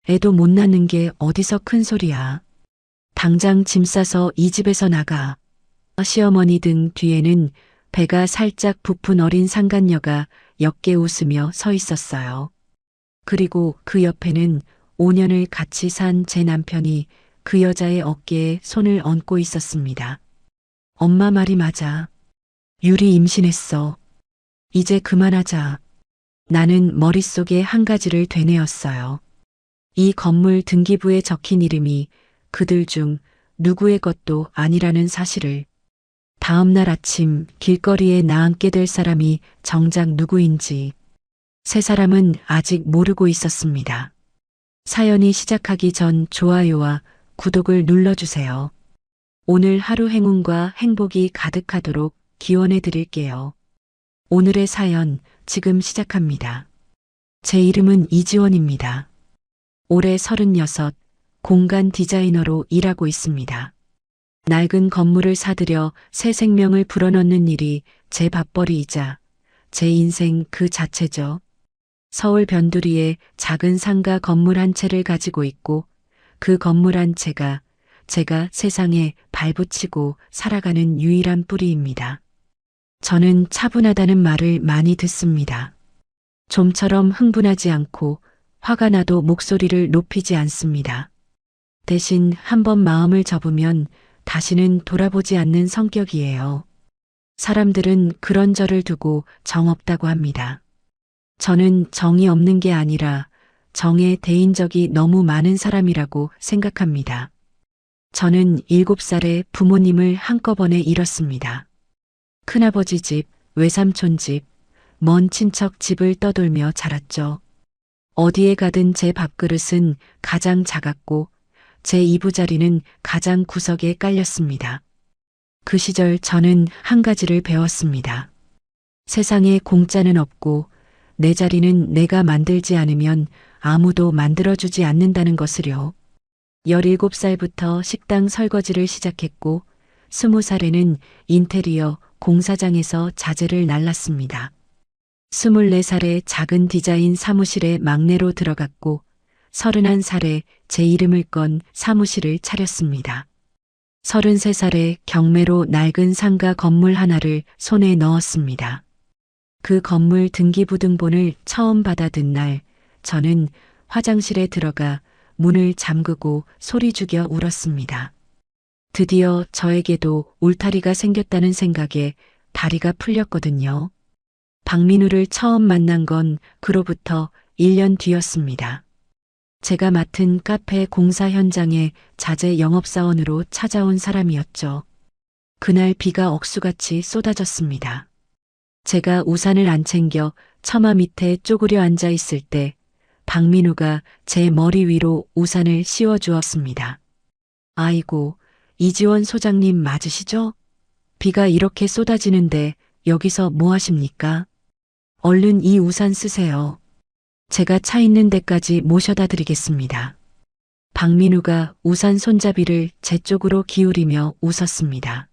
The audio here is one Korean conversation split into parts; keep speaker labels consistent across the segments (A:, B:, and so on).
A: 애도 못 낳는 게 어디서 큰 소리야. 당장 짐 싸서 이 집에서 나가. 시어머니 등 뒤에는 배가 살짝 부푼 어린 상간녀가 옅게 웃으며 서 있었어요. 그리고 그 옆에는 5년을 같이 산 제 남편이 그 여자의 어깨에 손을 얹고 있었습니다. 엄마 말이 맞아. 유리 임신했어. 이제 그만하자. 나는 머릿속에 한 가지를 되뇌었어요. 이 건물 등기부에 적힌 이름이 그들 중 누구의 것도 아니라는 사실을. 다음 날 아침 길거리에 나앉게 될 사람이 정작 누구인지 세 사람은 아직 모르고 있었습니다. 사연이 시작하기 전 좋아요와 구독을 눌러주세요. 오늘 하루 행운과 행복이 가득하도록 기원해 드릴게요. 오늘의 사연 지금 시작합니다. 제 이름은 이지원입니다. 올해 36, 공간 디자이너로 일하고 있습니다. 낡은 건물을 사들여 새 생명을 불어넣는 일이 제 밥벌이이자 제 인생 그 자체죠. 서울 변두리에 작은 상가 건물 한 채를 가지고 있고 그 건물 한 채가 제가 세상에 발붙이고 살아가는 유일한 뿌리입니다. 저는 차분하다는 말을 많이 듣습니다. 좀처럼 흥분하지 않고 화가 나도 목소리를 높이지 않습니다. 대신 한번 마음을 접으면 다시는 돌아보지 않는 성격이에요. 사람들은 그런 저를 두고 정없다고 합니다. 저는 정이 없는 게 아니라 정에 대인 적이 너무 많은 사람이라고 생각합니다. 저는 7살에 부모님을 한꺼번에 잃었습니다. 큰아버지 집, 외삼촌 집, 먼 친척 집을 떠돌며 자랐죠. 어디에 가든 제 밥그릇은 가장 작았고 제 이부자리는 가장 구석에 깔렸습니다. 그 시절 저는 한 가지를 배웠습니다. 세상에 공짜는 없고 내 자리는 내가 만들지 않으면 아무도 만들어주지 않는다는 것을요. 17살부터 식당 설거지를 시작했고 20살에는 인테리어 공사장에서 자재를 날랐습니다. 24살에 작은 디자인 사무실에 막내로 들어갔고 31살에 제 이름을 건 사무실을 차렸습니다. 33살에 경매로 낡은 상가 건물 하나를 손에 넣었습니다. 그 건물 등기부등본을 처음 받아든 날 저는 화장실에 들어가 문을 잠그고 소리 죽여 울었습니다. 드디어 저에게도 울타리가 생겼다는 생각에 다리가 풀렸거든요. 박민우를 처음 만난 건 그로부터 1년 뒤였습니다. 제가 맡은 카페 공사 현장에 자재 영업사원으로 찾아온 사람이었죠. 그날 비가 억수같이 쏟아졌습니다. 제가 우산을 안 챙겨 처마 밑에 쪼그려 앉아 있을 때 박민우가 제 머리 위로 우산을 씌워 주었습니다. 아이고, 이지원 소장님 맞으시죠? 비가 이렇게 쏟아지는데 여기서 뭐 하십니까? 얼른 이 우산 쓰세요. 제가 차 있는 데까지 모셔다 드리겠습니다. 박민우가 우산 손잡이를 제 쪽으로 기울이며 웃었습니다.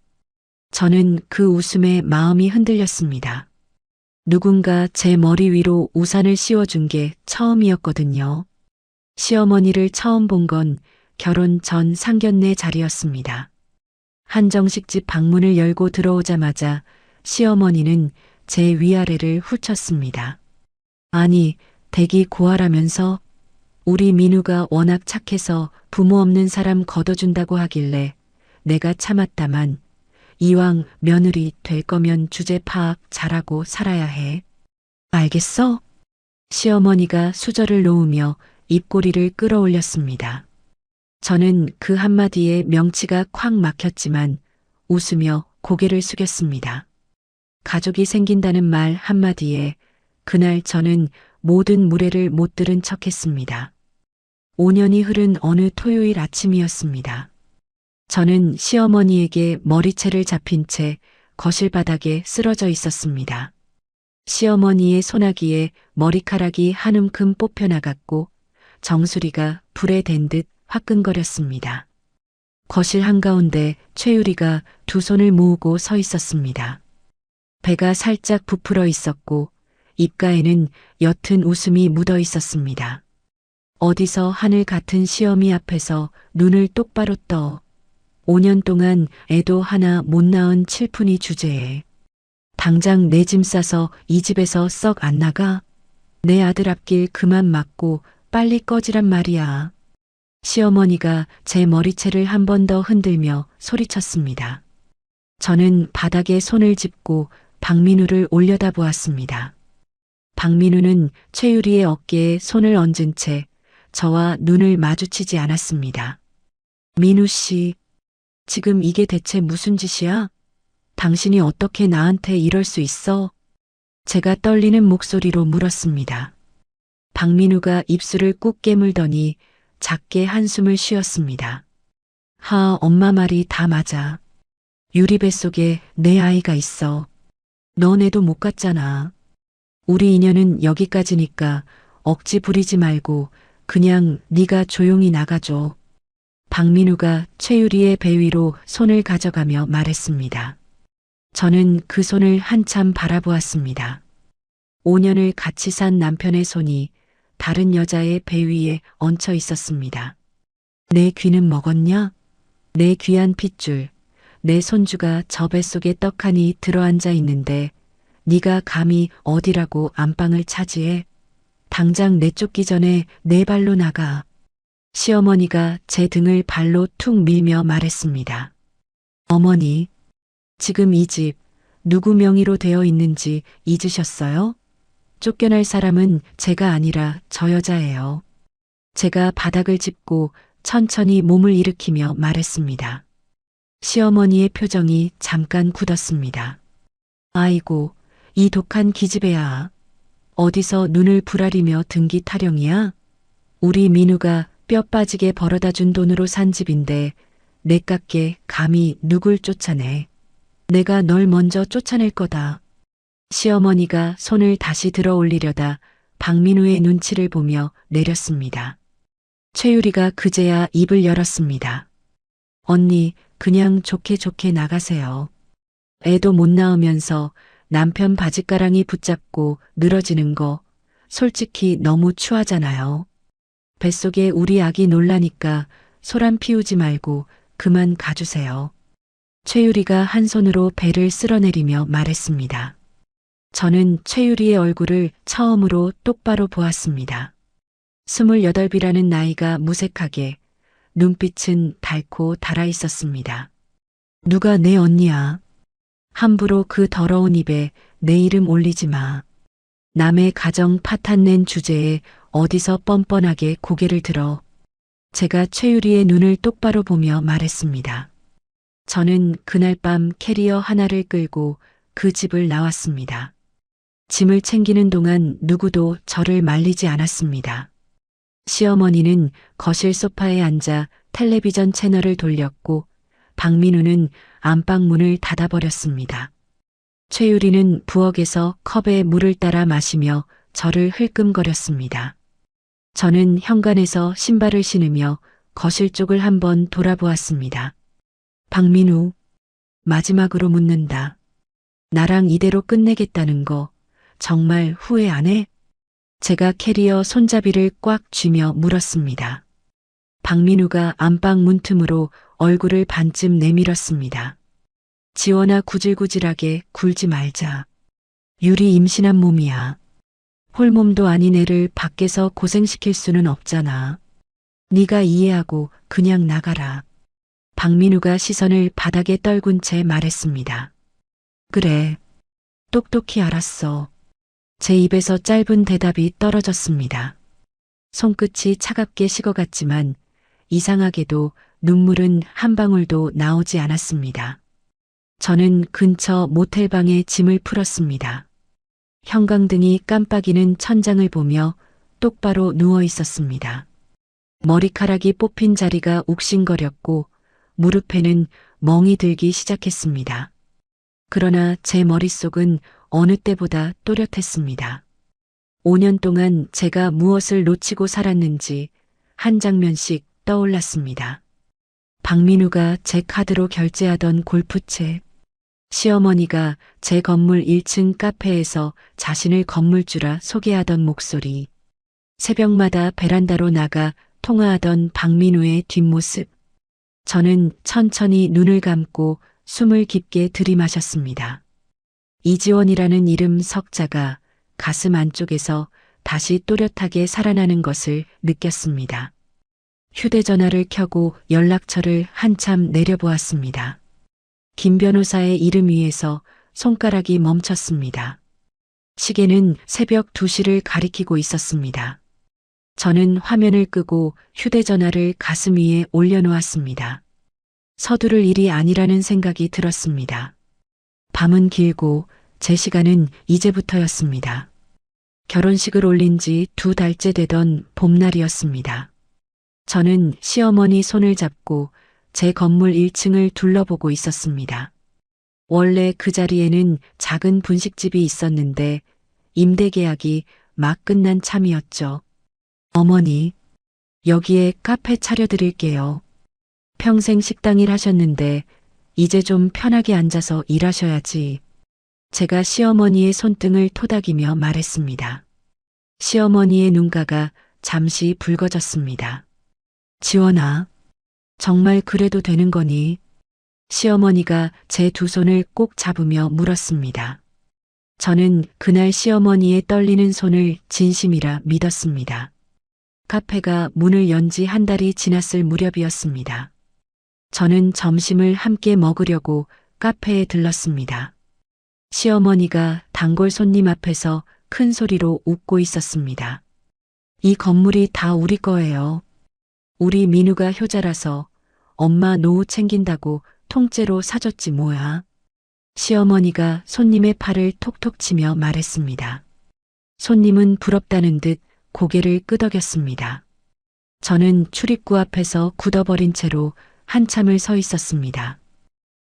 A: 저는 그 웃음에 마음이 흔들렸습니다. 누군가 제 머리 위로 우산을 씌워준 게 처음이었거든요. 시어머니를 처음 본 건 결혼 전 상견례 자리였습니다. 한정식집 방문을 열고 들어오자마자 시어머니는 제 위아래를 훑쳤습니다. 아니, 댁이 고아라면서 우리 민우가 워낙 착해서 부모 없는 사람 걷어준다고 하길래 내가 참았다만 이왕 며느리 될 거면 주제 파악 잘하고 살아야 해. 알겠어? 시어머니가 수저를 놓으며 입꼬리를 끌어올렸습니다. 저는 그 한마디에 명치가 콱 막혔지만 웃으며 고개를 숙였습니다. 가족이 생긴다는 말 한마디에 그날 저는 모든 무례를 못 들은 척했습니다. 5년이 흐른 어느 토요일 아침이었습니다. 저는 시어머니에게 머리채를 잡힌 채 거실 바닥에 쓰러져 있었습니다. 시어머니의 소나기에 머리카락이 한 움큼 뽑혀나갔고 정수리가 불에 댄 듯 화끈거렸습니다. 거실 한가운데 최유리가 두 손을 모으고 서 있었습니다. 배가 살짝 부풀어 있었고 입가에는 옅은 웃음이 묻어 있었습니다. 어디서 하늘 같은 시어미 앞에서 눈을 똑바로 떠. 5년 동안 애도 하나 못 낳은 칠푼이 주제에. 당장 내 짐 싸서 이 집에서 썩 안 나가? 내 아들 앞길 그만 막고 빨리 꺼지란 말이야. 시어머니가 제 머리채를 한 번 더 흔들며 소리쳤습니다. 저는 바닥에 손을 짚고 박민우를 올려다보았습니다. 박민우는 최유리의 어깨에 손을 얹은 채 저와 눈을 마주치지 않았습니다. 민우 씨, 지금 이게 대체 무슨 짓이야? 당신이 어떻게 나한테 이럴 수 있어? 제가 떨리는 목소리로 물었습니다. 박민우가 입술을 꾹 깨물더니 작게 한숨을 쉬었습니다. 엄마 말이 다 맞아. 유리 뱃속에 내 아이가 있어. 너네도 못 갔잖아. 우리 인연은 여기까지니까 억지 부리지 말고 그냥 네가 조용히 나가줘. 박민우가 최유리의 배 위로 손을 가져가며 말했습니다. 저는 그 손을 한참 바라보았습니다. 5년을 같이 산 남편의 손이 다른 여자의 배 위에 얹혀 있었습니다. 내 귀는 먹었냐? 내 귀한 핏줄, 내 손주가 저 뱃속에 떡하니 들어앉아 있는데 네가 감히 어디라고 안방을 차지해? 당장 내쫓기 전에 내 발로 나가. 시어머니가 제 등을 발로 툭 밀며 말했습니다. 어머니, 지금 이 집 누구 명의로 되어 있는지 잊으셨어요? 쫓겨날 사람은 제가 아니라 저 여자예요. 제가 바닥을 짚고 천천히 몸을 일으키며 말했습니다. 시어머니의 표정이 잠깐 굳었습니다. 아이고, 이 독한 기집애야. 어디서 눈을 부라리며 등기 타령이야? 우리 민우가 뼈 빠지게 벌어다 준 돈으로 산 집인데 내 깎게 감히 누굴 쫓아내. 내가 널 먼저 쫓아낼 거다. 시어머니가 손을 다시 들어 올리려다 박민우의 눈치를 보며 내렸습니다. 최유리가 그제야 입을 열었습니다. 언니, 그냥 좋게 좋게 나가세요. 애도 못 낳으면서 남편 바짓가랑이 붙잡고 늘어지는 거 솔직히 너무 추하잖아요. 뱃속에 우리 아기 놀라니까 소란 피우지 말고 그만 가주세요. 최유리가 한 손으로 배를 쓸어내리며 말했습니다. 저는 최유리의 얼굴을 처음으로 똑바로 보았습니다. 28이라는 나이가 무색하게, 눈빛은 달고 달아 있었습니다. 누가 내 언니야? 함부로 그 더러운 입에 내 이름 올리지 마. 남의 가정 파탄낸 주제에 어디서 뻔뻔하게 고개를 들어. 제가 최유리의 눈을 똑바로 보며 말했습니다. 저는 그날 밤 캐리어 하나를 끌고 그 집을 나왔습니다. 짐을 챙기는 동안 누구도 저를 말리지 않았습니다. 시어머니는 거실 소파에 앉아 텔레비전 채널을 돌렸고 박민우는 안방 문을 닫아버렸습니다. 최유리는 부엌에서 컵에 물을 따라 마시며 저를 흘끔거렸습니다. 저는 현관에서 신발을 신으며 거실 쪽을 한번 돌아보았습니다. 박민우, 마지막으로 묻는다. 나랑 이대로 끝내겠다는 거 정말 후회 안 해? 제가 캐리어 손잡이를 꽉 쥐며 물었습니다. 박민우가 안방 문틈으로 얼굴을 반쯤 내밀었습니다. 지원아, 구질구질하게 굴지 말자. 유리 임신한 몸이야. 홀몸도 아닌 애를 밖에서 고생시킬 수는 없잖아. 네가 이해하고 그냥 나가라. 박민우가 시선을 바닥에 떨군 채 말했습니다. 그래, 똑똑히 알았어. 제 입에서 짧은 대답이 떨어졌습니다. 손끝이 차갑게 식어갔지만 이상하게도 눈물은 한 방울도 나오지 않았습니다. 저는 근처 모텔방에 짐을 풀었습니다. 형광등이 깜빡이는 천장을 보며 똑바로 누워 있었습니다. 머리카락이 뽑힌 자리가 욱신거렸고 무릎에는 멍이 들기 시작했습니다. 그러나 제 머릿속은 어느 때보다 또렷했습니다. 5년 동안 제가 무엇을 놓치고 살았는지 한 장면씩 떠올랐습니다. 박민우가 제 카드로 결제하던 골프채, 시어머니가 제 건물 1층 카페에서 자신을 건물주라 소개하던 목소리, 새벽마다 베란다로 나가 통화하던 박민우의 뒷모습. 저는 천천히 눈을 감고 숨을 깊게 들이마셨습니다. 이지원이라는 이름 석자가 가슴 안쪽에서 다시 또렷하게 살아나는 것을 느꼈습니다. 휴대전화를 켜고 연락처를 한참 내려보았습니다. 김 변호사의 이름 위에서 손가락이 멈췄습니다. 시계는 새벽 2시를 가리키고 있었습니다. 저는 화면을 끄고 휴대전화를 가슴 위에 올려놓았습니다. 서두를 일이 아니라는 생각이 들었습니다. 밤은 길고 제 시간은 이제부터였습니다. 결혼식을 올린 지 2달째 되던 봄날이었습니다. 저는 시어머니 손을 잡고 제 건물 1층을 둘러보고 있었습니다. 원래 그 자리에는 작은 분식집이 있었는데 임대 계약이 막 끝난 참이었죠. 어머니, 여기에 카페 차려드릴게요. 평생 식당 일 하셨는데 이제 좀 편하게 앉아서 일하셔야지. 제가 시어머니의 손등을 토닥이며 말했습니다. 시어머니의 눈가가 잠시 붉어졌습니다. 지원아, 정말 그래도 되는 거니? 시어머니가 제 2 손을 꼭 잡으며 물었습니다. 저는 그날 시어머니의 떨리는 손을 진심이라 믿었습니다. 카페가 문을 연 지 1달이 지났을 무렵이었습니다. 저는 점심을 함께 먹으려고 카페에 들렀습니다. 시어머니가 단골 손님 앞에서 큰 소리로 웃고 있었습니다. 이 건물이 다 우리 거예요. 우리 민우가 효자라서 엄마 노후 챙긴다고 통째로 사줬지 뭐야. 시어머니가 손님의 팔을 톡톡 치며 말했습니다. 손님은 부럽다는 듯 고개를 끄덕였습니다. 저는 출입구 앞에서 굳어버린 채로 한참을 서 있었습니다.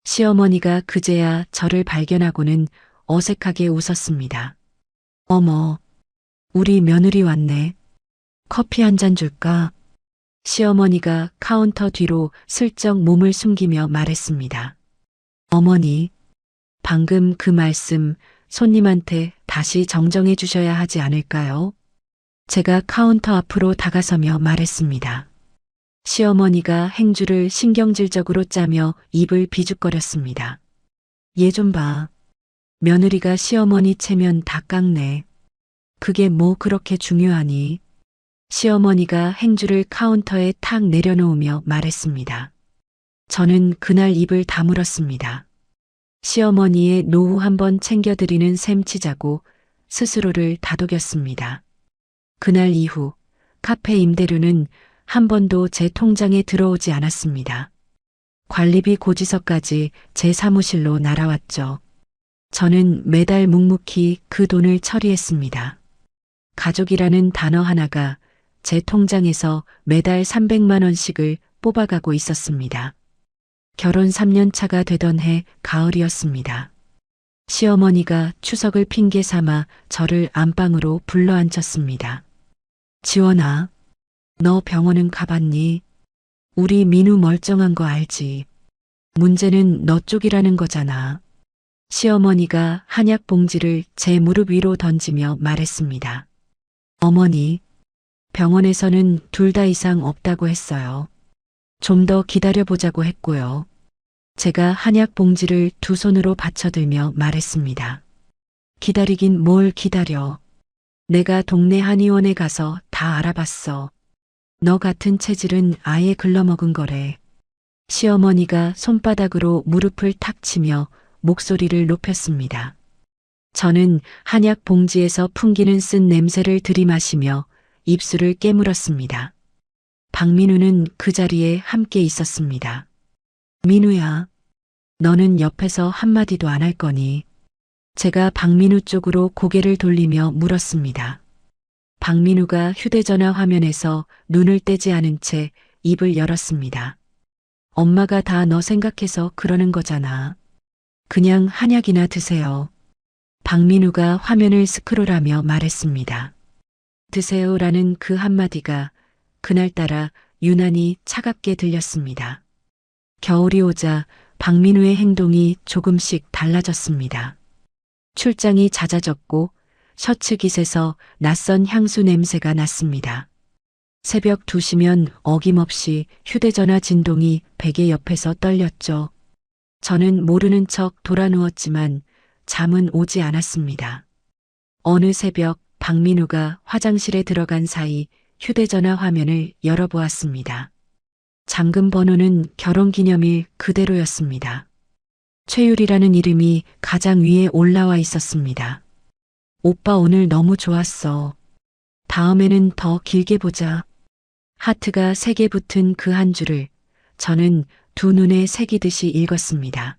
A: 시어머니가 그제야 저를 발견하고는 어색하게 웃었습니다. 어머, 우리 며느리 왔네. 커피 한 잔 줄까? 시어머니가 카운터 뒤로 슬쩍 몸을 숨기며 말했습니다. 어머니, 방금 그 말씀 손님한테 다시 정정해 주셔야 하지 않을까요? 제가 카운터 앞으로 다가서며 말했습니다. 시어머니가 행주를 신경질적으로 짜며 입을 비죽거렸습니다. 얘 좀 봐. 며느리가 시어머니 체면 다 깎네. 그게 뭐 그렇게 중요하니? 시어머니가 행주를 카운터에 탁 내려놓으며 말했습니다. 저는 그날 입을 다물었습니다. 시어머니의 노후 한번 챙겨드리는 셈 치자고 스스로를 다독였습니다. 그날 이후 카페 임대료는 한 번도 제 통장에 들어오지 않았습니다. 관리비 고지서까지 제 사무실로 날아왔죠. 저는 매달 묵묵히 그 돈을 처리했습니다. 가족이라는 단어 하나가 제 통장에서 매달 300만 원씩을 뽑아가고 있었습니다. 결혼 3년 차가 되던 해 가을이었습니다. 시어머니가 추석을 핑계 삼아 저를 안방으로 불러앉혔습니다. 지원아, 너 병원은 가봤니? 우리 민우 멀쩡한 거 알지? 문제는 너 쪽이라는 거잖아. 시어머니가 한약 봉지를 제 무릎 위로 던지며 말했습니다. 어머니, 병원에서는 2다 이상 없다고 했어요. 좀 더 기다려보자고 했고요. 제가 한약 봉지를 2 손으로 받쳐들며 말했습니다. 기다리긴 뭘 기다려. 내가 동네 한의원에 가서 다 알아봤어. 너 같은 체질은 아예 글러먹은 거래. 시어머니가 손바닥으로 무릎을 탁 치며 목소리를 높였습니다. 저는 한약 봉지에서 풍기는 쓴 냄새를 들이마시며 입술을 깨물었습니다. 박민우는 그 자리에 함께 있었습니다. 민우야, 너는 옆에서 한마디도 안 할 거니? 제가 박민우 쪽으로 고개를 돌리며 물었습니다. 박민우가 휴대전화 화면에서 눈을 떼지 않은 채 입을 열었습니다. 엄마가 다 너 생각해서 그러는 거잖아. 그냥 한약이나 드세요. 박민우가 화면을 스크롤하며 말했습니다. 드세요라는 그 한마디가 그날따라 유난히 차갑게 들렸습니다. 겨울이 오자 박민우의 행동이 조금씩 달라졌습니다. 출장이 잦아졌고 셔츠 깃에서 낯선 향수 냄새가 났습니다. 새벽 2시면 어김없이 휴대전화 진동이 베개 옆에서 떨렸죠. 저는 모르는 척 돌아 누웠지만 잠은 오지 않았습니다. 어느 새벽 박민우가 화장실에 들어간 사이 휴대전화 화면을 열어보았습니다. 잠금 번호는 결혼기념일 그대로였습니다. 최유리라는 이름이 가장 위에 올라와 있었습니다. 오빠 오늘 너무 좋았어. 다음에는 더 길게 보자. 하트가 3개 붙은 그 한 줄을 저는 두 눈에 새기듯이 읽었습니다.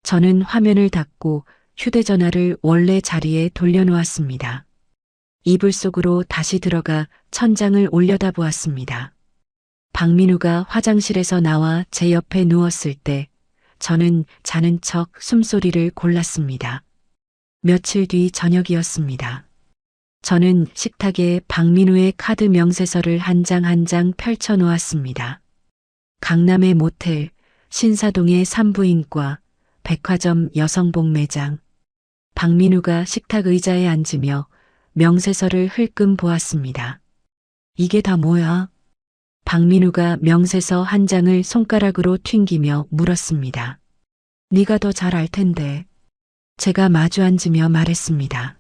A: 저는 화면을 닫고 휴대전화를 원래 자리에 돌려놓았습니다. 이불 속으로 다시 들어가 천장을 올려다보았습니다. 박민우가 화장실에서 나와 제 옆에 누웠을 때 저는 자는 척 숨소리를 골랐습니다. 며칠 뒤 저녁이었습니다. 저는 식탁에 박민우의 카드 명세서를 한 장 한 장 펼쳐 놓았습니다. 강남의 모텔, 신사동의 산부인과, 백화점 여성복 매장. 박민우가 식탁 의자에 앉으며 명세서를 흘끔 보았습니다. 이게 다 뭐야? 박민우가 명세서 한 장을 손가락으로 튕기며 물었습니다. 네가 더 잘 알 텐데. 제가 마주 앉으며 말했습니다.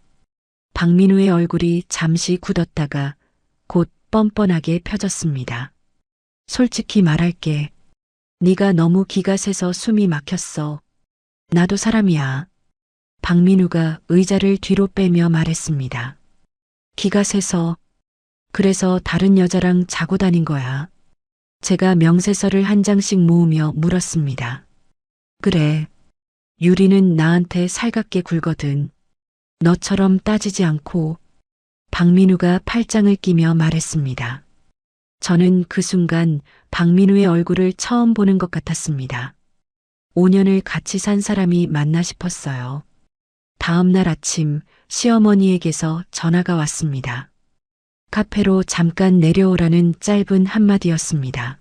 A: 박민우의 얼굴이 잠시 굳었다가 곧 뻔뻔하게 펴졌습니다. 솔직히 말할게. 네가 너무 기가 세서 숨이 막혔어. 나도 사람이야. 박민우가 의자를 뒤로 빼며 말했습니다. 기가 세서. 그래서 다른 여자랑 자고 다닌 거야. 제가 명세서를 한 장씩 모으며 물었습니다. 그래. 유리는 나한테 살갑게 굴거든. 너처럼 따지지 않고. 박민우가 팔짱을 끼며 말했습니다. 저는 그 순간 박민우의 얼굴을 처음 보는 것 같았습니다. 5년을 같이 산 사람이 맞나 싶었어요. 다음 날 아침 시어머니에게서 전화가 왔습니다. 카페로 잠깐 내려오라는 짧은 한마디였습니다.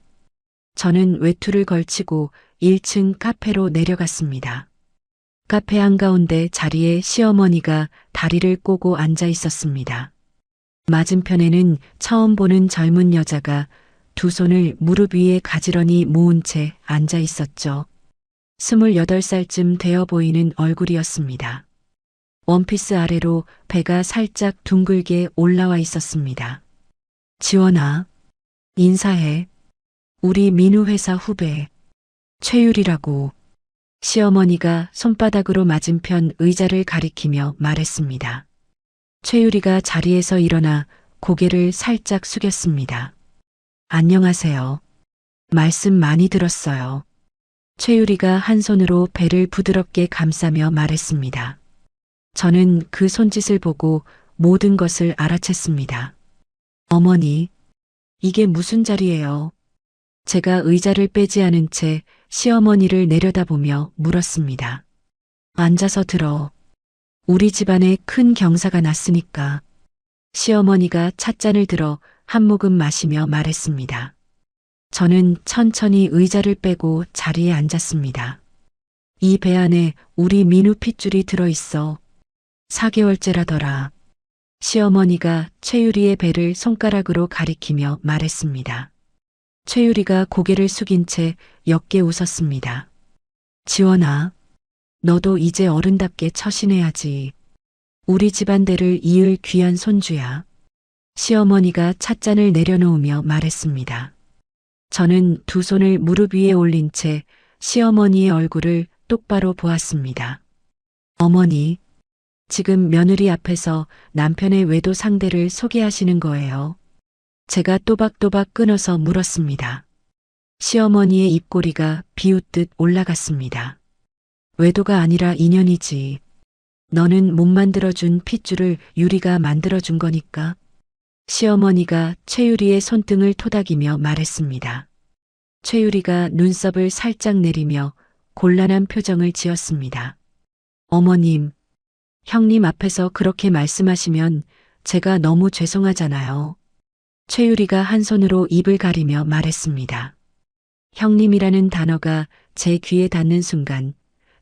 A: 저는 외투를 걸치고 1층 카페로 내려갔습니다. 카페 한가운데 자리에 시어머니가 다리를 꼬고 앉아 있었습니다. 맞은편에는 처음 보는 젊은 여자가 두 손을 무릎 위에 가지런히 모은 채 앉아 있었죠. 28살쯤 되어 보이는 얼굴이었습니다. 원피스 아래로 배가 살짝 둥글게 올라와 있었습니다. 지원아, 인사해. 우리 민우 회사 후배, 최유리라고. 시어머니가 손바닥으로 맞은편 의자를 가리키며 말했습니다. 최유리가 자리에서 일어나 고개를 살짝 숙였습니다. 안녕하세요. 말씀 많이 들었어요. 최유리가 한 손으로 배를 부드럽게 감싸며 말했습니다. 저는 그 손짓을 보고 모든 것을 알아챘습니다. 어머니, 이게 무슨 자리예요? 제가 의자를 빼지 않은 채 시어머니를 내려다보며 물었습니다. 앉아서 들어. 우리 집안에 큰 경사가 났으니까. 시어머니가 찻잔을 들어 한 모금 마시며 말했습니다. 저는 천천히 의자를 빼고 자리에 앉았습니다. 이 배 안에 우리 민우 핏줄이 들어있어. 4개월째라더라. 시어머니가 최유리의 배를 손가락으로 가리키며 말했습니다. 최유리가 고개를 숙인 채 옅게 웃었습니다. 지원아, 너도 이제 어른답게 처신해야지. 우리 집안대를 이을 귀한 손주야. 시어머니가 찻잔을 내려놓으며 말했습니다. 저는 두 손을 무릎 위에 올린 채 시어머니의 얼굴을 똑바로 보았습니다. 어머니, 지금 며느리 앞에서 남편의 외도 상대를 소개하시는 거예요. 제가 또박또박 끊어서 물었습니다. 시어머니의 입꼬리가 비웃듯 올라갔습니다. 외도가 아니라 인연이지. 너는 못 만들어준 핏줄을 유리가 만들어준 거니까. 시어머니가 최유리의 손등을 토닥이며 말했습니다. 최유리가 눈썹을 살짝 내리며 곤란한 표정을 지었습니다. 어머님, 형님 앞에서 그렇게 말씀하시면 제가 너무 죄송하잖아요. 최유리가 한 손으로 입을 가리며 말했습니다. 형님이라는 단어가 제 귀에 닿는 순간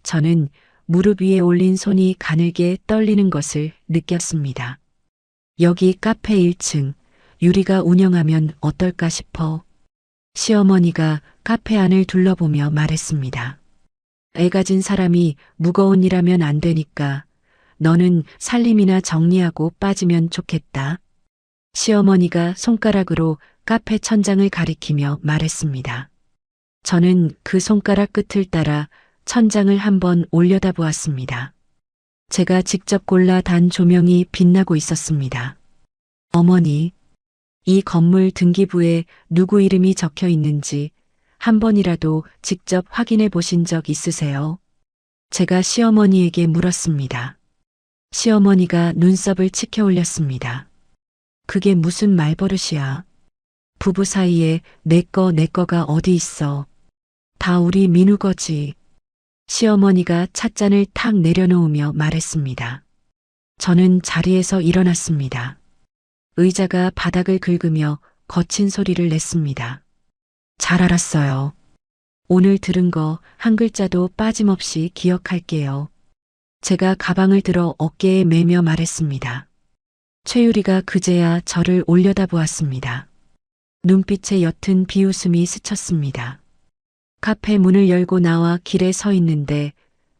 A: 저는 무릎 위에 올린 손이 가늘게 떨리는 것을 느꼈습니다. 여기 카페 1층, 유리가 운영하면 어떨까 싶어. 시어머니가 카페 안을 둘러보며 말했습니다. 애 가진 사람이 무거운 일하면 안 되니까 너는 살림이나 정리하고 빠지면 좋겠다. 시어머니가 손가락으로 카페 천장을 가리키며 말했습니다. 저는 그 손가락 끝을 따라 천장을 한번 올려다보았습니다. 제가 직접 골라 단 조명이 빛나고 있었습니다. 어머니, 이 건물 등기부에 누구 이름이 적혀 있는지 한 번이라도 직접 확인해 보신 적 있으세요? 제가 시어머니에게 물었습니다. 시어머니가 눈썹을 치켜 올렸습니다. 그게 무슨 말버릇이야. 부부 사이에 내 거가 어디 있어. 다 우리 민우 거지. 시어머니가 찻잔을 탁 내려놓으며 말했습니다. 저는 자리에서 일어났습니다. 의자가 바닥을 긁으며 거친 소리를 냈습니다. 잘 알았어요. 오늘 들은 거 한 글자도 빠짐없이 기억할게요. 제가 가방을 들어 어깨에 매며 말했습니다. 최유리가 그제야 저를 올려다보았습니다. 눈빛에 옅은 비웃음이 스쳤습니다. 카페 문을 열고 나와 길에 서 있는데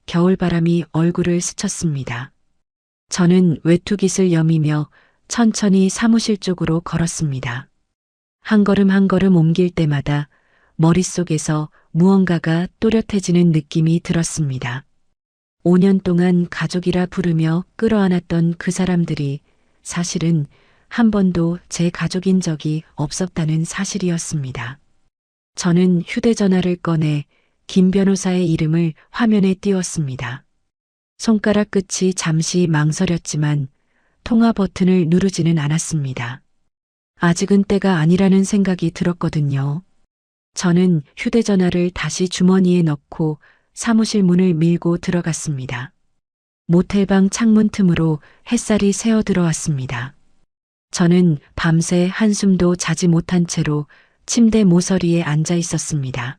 A: 겨울바람이 얼굴을 스쳤습니다. 저는 외투깃을 여미며 천천히 사무실 쪽으로 걸었습니다. 한 걸음 한 걸음 옮길 때마다 머릿속에서 무언가가 또렷해지는 느낌이 들었습니다. 5년 동안 가족이라 부르며 끌어안았던 그 사람들이 사실은 한 번도 제 가족인 적이 없었다는 사실이었습니다. 저는 휴대전화를 꺼내 김 변호사의 이름을 화면에 띄웠습니다. 손가락 끝이 잠시 망설였지만 통화 버튼을 누르지는 않았습니다. 아직은 때가 아니라는 생각이 들었거든요. 저는 휴대전화를 다시 주머니에 넣고 사무실 문을 밀고 들어갔습니다. 모텔방 창문 틈으로 햇살이 새어 들어왔습니다. 저는 밤새 한숨도 자지 못한 채로 침대 모서리에 앉아 있었습니다.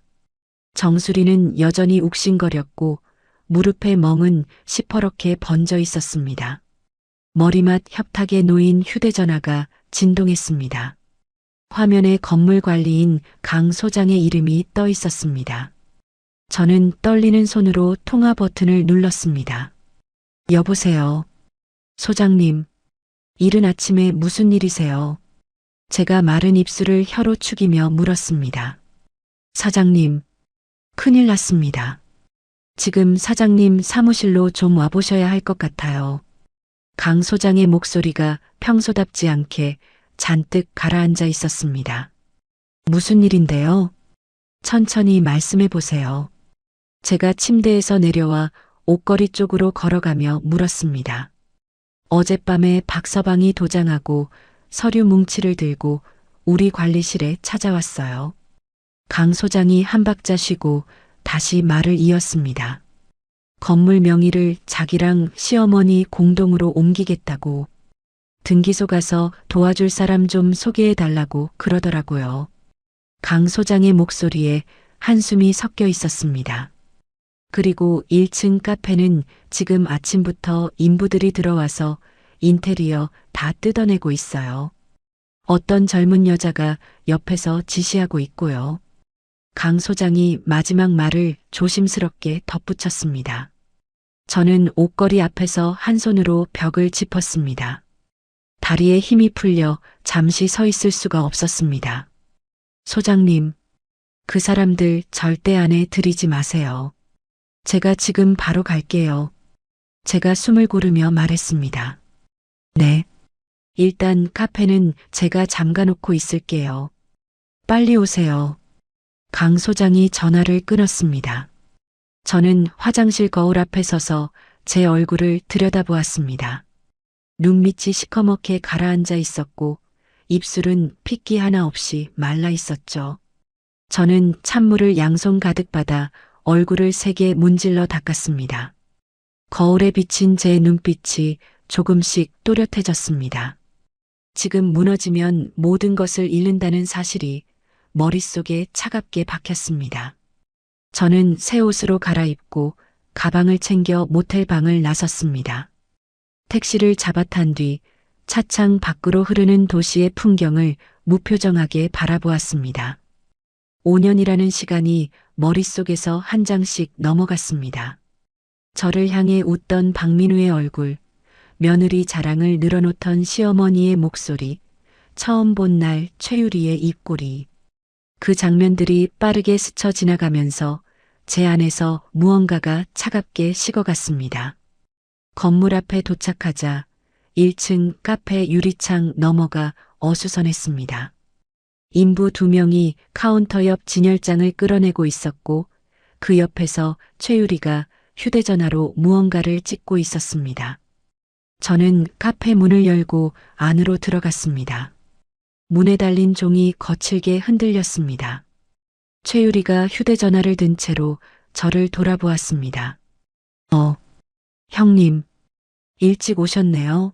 A: 정수리는 여전히 욱신거렸고 무릎의 멍은 시퍼렇게 번져 있었습니다. 머리맡 협탁에 놓인 휴대전화가 진동했습니다. 화면에 건물 관리인 강 소장의 이름이 떠 있었습니다. 저는 떨리는 손으로 통화 버튼을 눌렀습니다. 여보세요. 소장님, 이른 아침에 무슨 일이세요? 제가 마른 입술을 혀로 축이며 물었습니다. 사장님, 큰일 났습니다. 지금 사장님 사무실로 좀 와보셔야 할 것 같아요. 강 소장의 목소리가 평소답지 않게 잔뜩 가라앉아 있었습니다. 무슨 일인데요? 천천히 말씀해 보세요. 제가 침대에서 내려와 옷걸이 쪽으로 걸어가며 물었습니다. 어젯밤에 박서방이 도장하고 서류 뭉치를 들고 우리 관리실에 찾아왔어요. 강 소장이 한 박자 쉬고 다시 말을 이었습니다. 건물 명의를 자기랑 시어머니 공동으로 옮기겠다고. 등기소 가서 도와줄 사람 좀 소개해 달라고 그러더라고요. 강 소장의 목소리에 한숨이 섞여 있었습니다. 그리고 1층 카페는 지금 아침부터 인부들이 들어와서 인테리어 다 뜯어내고 있어요. 어떤 젊은 여자가 옆에서 지시하고 있고요. 강 소장이 마지막 말을 조심스럽게 덧붙였습니다. 저는 옷걸이 앞에서 한 손으로 벽을 짚었습니다. 다리에 힘이 풀려 잠시 서 있을 수가 없었습니다. 소장님, 그 사람들 절대 안에 들이지 마세요. 제가 지금 바로 갈게요. 제가 숨을 고르며 말했습니다. 네. 일단 카페는 제가 잠가놓고 있을게요. 빨리 오세요. 강 소장이 전화를 끊었습니다. 저는 화장실 거울 앞에 서서 제 얼굴을 들여다보았습니다. 눈밑이 시커멓게 가라앉아 있었고 입술은 핏기 하나 없이 말라 있었죠. 저는 찬물을 양손 가득 받아 얼굴을 세게 문질러 닦았습니다. 거울에 비친 제 눈빛이 조금씩 또렷해졌습니다. 지금 무너지면 모든 것을 잃는다는 사실이 머릿속에 차갑게 박혔습니다. 저는 새 옷으로 갈아입고 가방을 챙겨 모텔 방을 나섰습니다. 택시를 잡아탄 뒤 차창 밖으로 흐르는 도시의 풍경을 무표정하게 바라보았습니다. 5년이라는 시간이 머릿속에서 한 장씩 넘어갔습니다. 저를 향해 웃던 박민우의 얼굴, 며느리 자랑을 늘어놓던 시어머니의 목소리, 처음 본 날 최유리의 입꼬리. 그 장면들이 빠르게 스쳐 지나가면서 제 안에서 무언가가 차갑게 식어갔습니다. 건물 앞에 도착하자 1층 카페 유리창 너머가 어수선했습니다. 인부 2명이 카운터 옆 진열장을 끌어내고 있었고 그 옆에서 최유리가 휴대전화로 무언가를 찍고 있었습니다. 저는 카페 문을 열고 안으로 들어갔습니다. 문에 달린 종이 거칠게 흔들렸습니다. 최유리가 휴대전화를 든 채로 저를 돌아보았습니다. 형님, 일찍 오셨네요.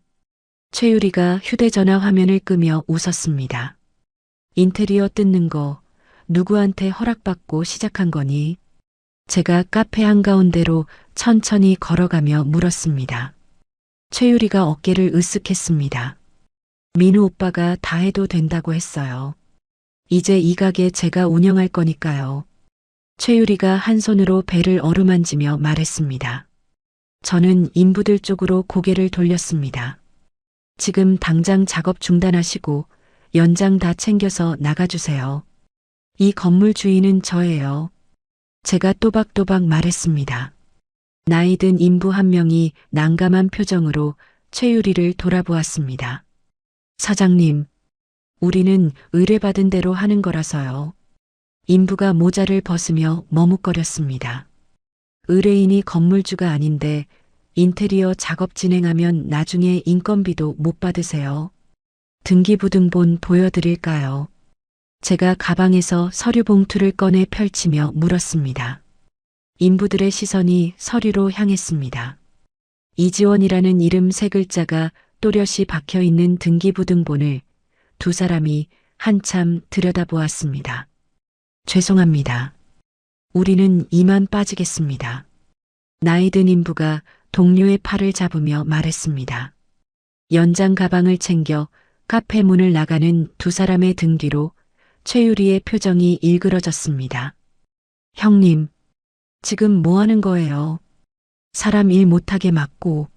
A: 최유리가 휴대전화 화면을 끄며 웃었습니다. 인테리어 뜯는 거 누구한테 허락받고 시작한 거니? 제가 카페 한가운데로 천천히 걸어가며 물었습니다. 최유리가 어깨를 으쓱했습니다. 민우 오빠가 다 해도 된다고 했어요. 이제 이 가게 제가 운영할 거니까요. 최유리가 한 손으로 배를 어루만지며 말했습니다. 저는 인부들 쪽으로 고개를 돌렸습니다. 지금 당장 작업 중단하시고 연장 다 챙겨서 나가주세요. 이 건물 주인은 저예요. 제가 또박또박 말했습니다. 나이 든 인부 한 명이 난감한 표정으로 최유리를 돌아보았습니다. 사장님, 우리는 의뢰받은 대로 하는 거라서요. 인부가 모자를 벗으며 머뭇거렸습니다. 의뢰인이 건물주가 아닌데 인테리어 작업 진행하면 나중에 인건비도 못 받으세요. 등기부등본 보여드릴까요? 제가 가방에서 서류 봉투를 꺼내 펼치며 물었습니다. 인부들의 시선이 서류로 향했습니다. 이지원이라는 이름 3글자가 또렷이 박혀있는 등기부등본을 2사람이 한참 들여다보았습니다. 죄송합니다. 우리는 이만 빠지겠습니다. 나이 든 인부가 동료의 팔을 잡으며 말했습니다. 연장 가방을 챙겨 카페 문을 나가는 2사람의 등 뒤로 최유리의 표정이 일그러졌습니다. 형님, 지금 뭐 하는 거예요? 사람 일 못하게 막고.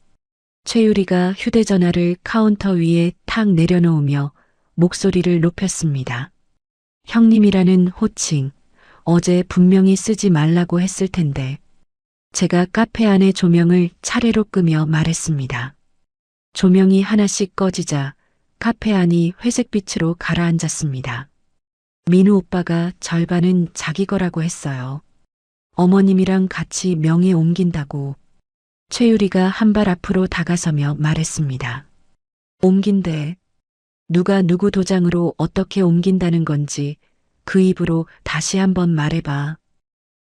A: 최유리가 휴대전화를 카운터 위에 탁 내려놓으며 목소리를 높였습니다. 형님이라는 호칭, 어제 분명히 쓰지 말라고 했을 텐데. 제가 카페 안의 조명을 차례로 끄며 말했습니다. 조명이 하나씩 꺼지자 카페 안이 회색빛으로 가라앉았습니다. 민우 오빠가 절반은 자기 거라고 했어요. 어머님이랑 같이 명의 옮긴다고. 최유리가 한 발 앞으로 다가서며 말했습니다. 옮긴대. 누가 누구 도장으로 어떻게 옮긴다는 건지 그 입으로 다시 한번 말해봐.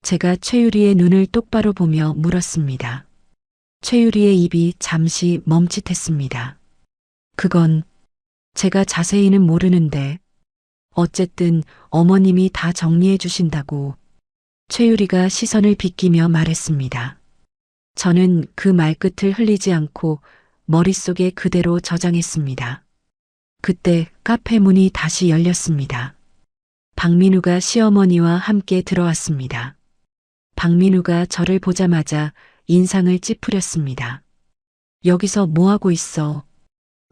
A: 제가 최유리의 눈을 똑바로 보며 물었습니다. 최유리의 입이 잠시 멈칫했습니다. 그건 제가 자세히는 모르는데 어쨌든 어머님이 다 정리해 주신다고. 최유리가 시선을 비끼며 말했습니다. 저는 그 말끝을 흘리지 않고 머릿속에 그대로 저장했습니다. 그때 카페 문이 다시 열렸습니다. 박민우가 시어머니와 함께 들어왔습니다. 박민우가 저를 보자마자 인상을 찌푸렸습니다. 여기서 뭐하고 있어?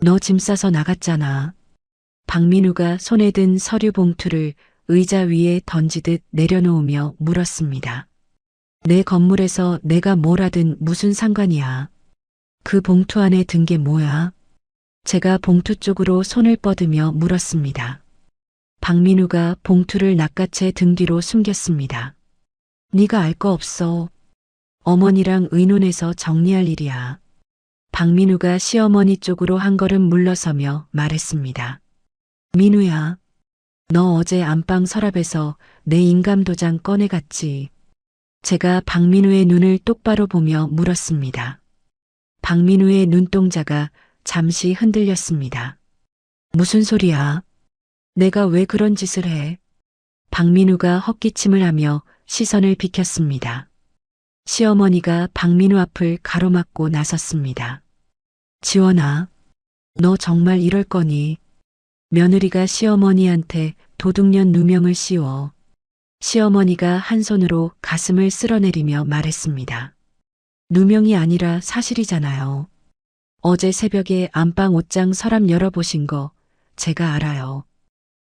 A: 너 짐 싸서 나갔잖아. 박민우가 손에 든 서류 봉투를 의자 위에 던지듯 내려놓으며 물었습니다. 내 건물에서 내가 뭘 하든 무슨 상관이야. 그 봉투 안에 든 게 뭐야? 제가 봉투 쪽으로 손을 뻗으며 물었습니다. 박민우가 봉투를 낚아채 등 뒤로 숨겼습니다. 네가 알 거 없어. 어머니랑 의논해서 정리할 일이야. 박민우가 시어머니 쪽으로 한 걸음 물러서며 말했습니다. 민우야, 너 어제 안방 서랍에서 내 인감도장 꺼내갔지. 제가 박민우의 눈을 똑바로 보며 물었습니다. 박민우의 눈동자가 잠시 흔들렸습니다. 무슨 소리야? 내가 왜 그런 짓을 해? 박민우가 헛기침을 하며 시선을 비켰습니다. 시어머니가 박민우 앞을 가로막고 나섰습니다. 지원아, 너 정말 이럴 거니? 며느리가 시어머니한테 도둑년 누명을 씌워 시어머니가 한 손으로 가슴을 쓸어내리며 말했습니다. 누명이 아니라 사실이잖아요. 어제 새벽에 안방 옷장 서랍 열어보신 거 제가 알아요.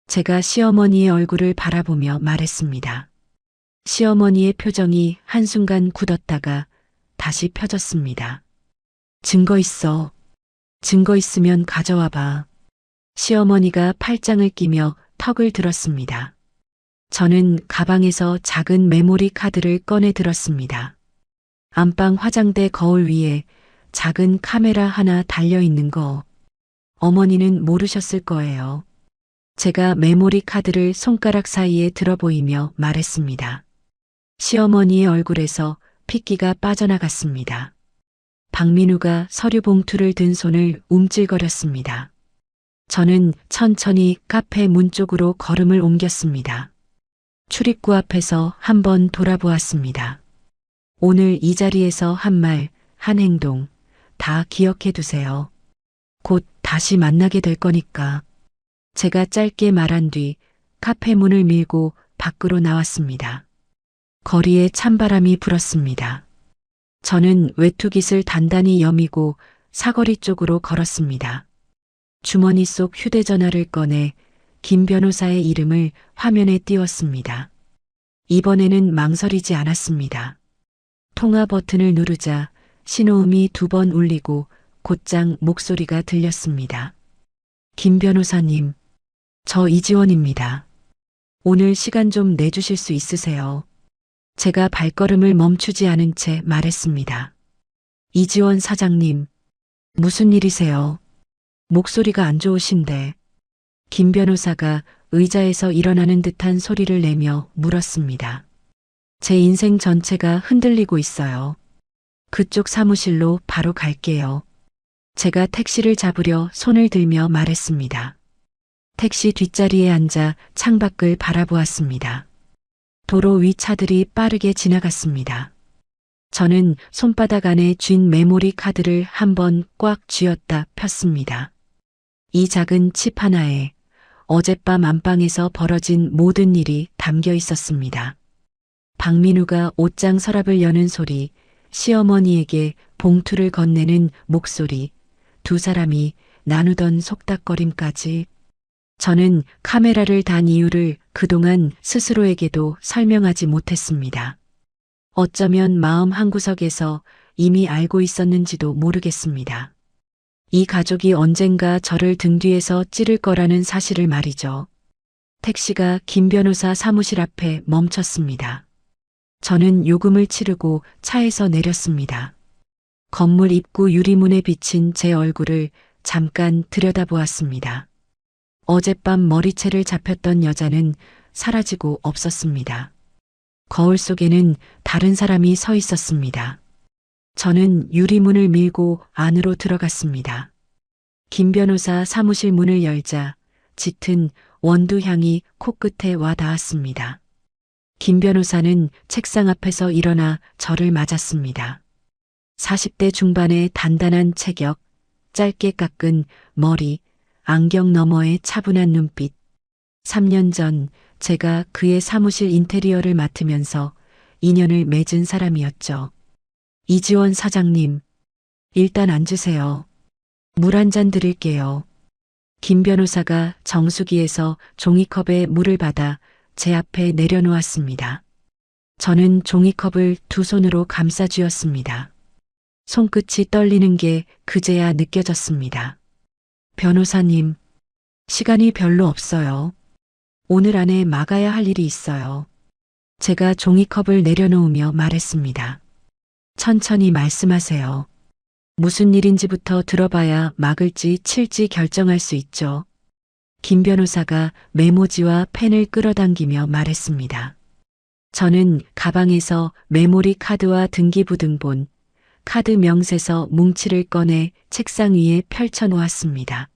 A: 제가 시어머니의 얼굴을 바라보며 말했습니다. 시어머니의 표정이 한순간 굳었다가 다시 펴졌습니다. 증거 있어. 증거 있으면 가져와 봐. 시어머니가 팔짱을 끼며 턱을 들었습니다. 저는 가방에서 작은 메모리 카드를 꺼내 들었습니다. 안방 화장대 거울 위에 작은 카메라 하나 달려 있는 거 어머니는 모르셨을 거예요. 제가 메모리 카드를 손가락 사이에 들어 보이며 말했습니다. 시어머니의 얼굴에서 핏기가 빠져나갔습니다. 박민우가 서류 봉투를 든 손을 움찔거렸습니다. 저는 천천히 카페 문 쪽으로 걸음을 옮겼습니다. 출입구 앞에서 한번 돌아보았습니다. 오늘 이 자리에서 한 말, 한 행동 다 기억해 두세요. 곧 다시 만나게 될 거니까. 제가 짧게 말한 뒤 카페 문을 밀고 밖으로 나왔습니다. 거리에 찬바람이 불었습니다. 저는 외투깃을 단단히 여미고 사거리 쪽으로 걸었습니다. 주머니 속 휴대전화를 꺼내 김 변호사의 이름을 화면에 띄웠습니다. 이번에는 망설이지 않았습니다. 통화 버튼을 누르자 신호음이 2번 울리고 곧장 목소리가 들렸습니다. 김 변호사님, 저 이지원입니다. 오늘 시간 좀 내주실 수 있으세요? 제가 발걸음을 멈추지 않은 채 말했습니다. 이지원 사장님, 무슨 일이세요? 목소리가 안 좋으신데. 김 변호사가 의자에서 일어나는 듯한 소리를 내며 물었습니다. 제 인생 전체가 흔들리고 있어요. 그쪽 사무실로 바로 갈게요. 제가 택시를 잡으려 손을 들며 말했습니다. 택시 뒷자리에 앉아 창밖을 바라보았습니다. 도로 위 차들이 빠르게 지나갔습니다. 저는 손바닥 안에 쥔 메모리 카드를 한번 꽉 쥐었다 폈습니다. 이 작은 칩 하나에 어젯밤 안방에서 벌어진 모든 일이 담겨 있었습니다. 박민우가 옷장 서랍을 여는 소리, 시어머니에게 봉투를 건네는 목소리, 두 사람이 나누던 속닥거림까지. 저는 카메라를 단 이유를 그동안 스스로에게도 설명하지 못했습니다. 어쩌면 마음 한구석에서 이미 알고 있었는지도 모르겠습니다. 이 가족이 언젠가 저를 등 뒤에서 찌를 거라는 사실을 말이죠. 택시가 김 변호사 사무실 앞에 멈췄습니다. 저는 요금을 치르고 차에서 내렸습니다. 건물 입구 유리문에 비친 제 얼굴을 잠깐 들여다보았습니다. 어젯밤 머리채를 잡혔던 여자는 사라지고 없었습니다. 거울 속에는 다른 사람이 서 있었습니다. 저는 유리문을 밀고 안으로 들어갔습니다. 김 변호사 사무실 문을 열자 짙은 원두향이 코끝에 와 닿았습니다. 김 변호사는 책상 앞에서 일어나 저를 맞았습니다. 40대 중반의 단단한 체격, 짧게 깎은 머리, 안경 너머의 차분한 눈빛. 3년 전 제가 그의 사무실 인테리어를 맡으면서 인연을 맺은 사람이었죠. 이지원 사장님, 일단 앉으세요. 물 한 잔 드릴게요. 김 변호사가 정수기에서 종이컵에 물을 받아 제 앞에 내려놓았습니다. 저는 종이컵을 두 손으로 감싸 쥐었습니다. 손끝이 떨리는 게 그제야 느껴졌습니다. 변호사님, 시간이 별로 없어요. 오늘 안에 막아야 할 일이 있어요. 제가 종이컵을 내려놓으며 말했습니다. 천천히 말씀하세요. 무슨 일인지부터 들어봐야 막을지 칠지 결정할 수 있죠. 김 변호사가 메모지와 펜을 끌어당기며 말했습니다. 저는 가방에서 메모리 카드와 등기부등본, 카드 명세서 뭉치를 꺼내 책상 위에 펼쳐 놓았습니다.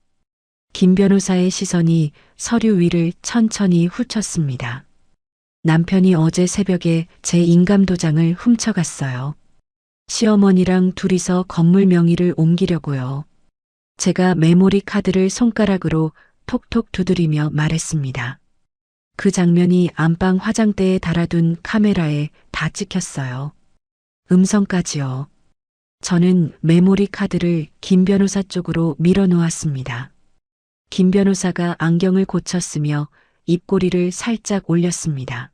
A: 김 변호사의 시선이 서류 위를 천천히 훑었습니다. 남편이 어제 새벽에 제 인감도장을 훔쳐갔어요. 시어머니랑 둘이서 건물 명의를 옮기려고요. 제가 메모리 카드를 손가락으로 톡톡 두드리며 말했습니다. 그 장면이 안방 화장대에 달아둔 카메라에 다 찍혔어요. 음성까지요. 저는 메모리 카드를 김 변호사 쪽으로 밀어 놓았습니다. 김 변호사가 안경을 고쳤으며 입꼬리를 살짝 올렸습니다.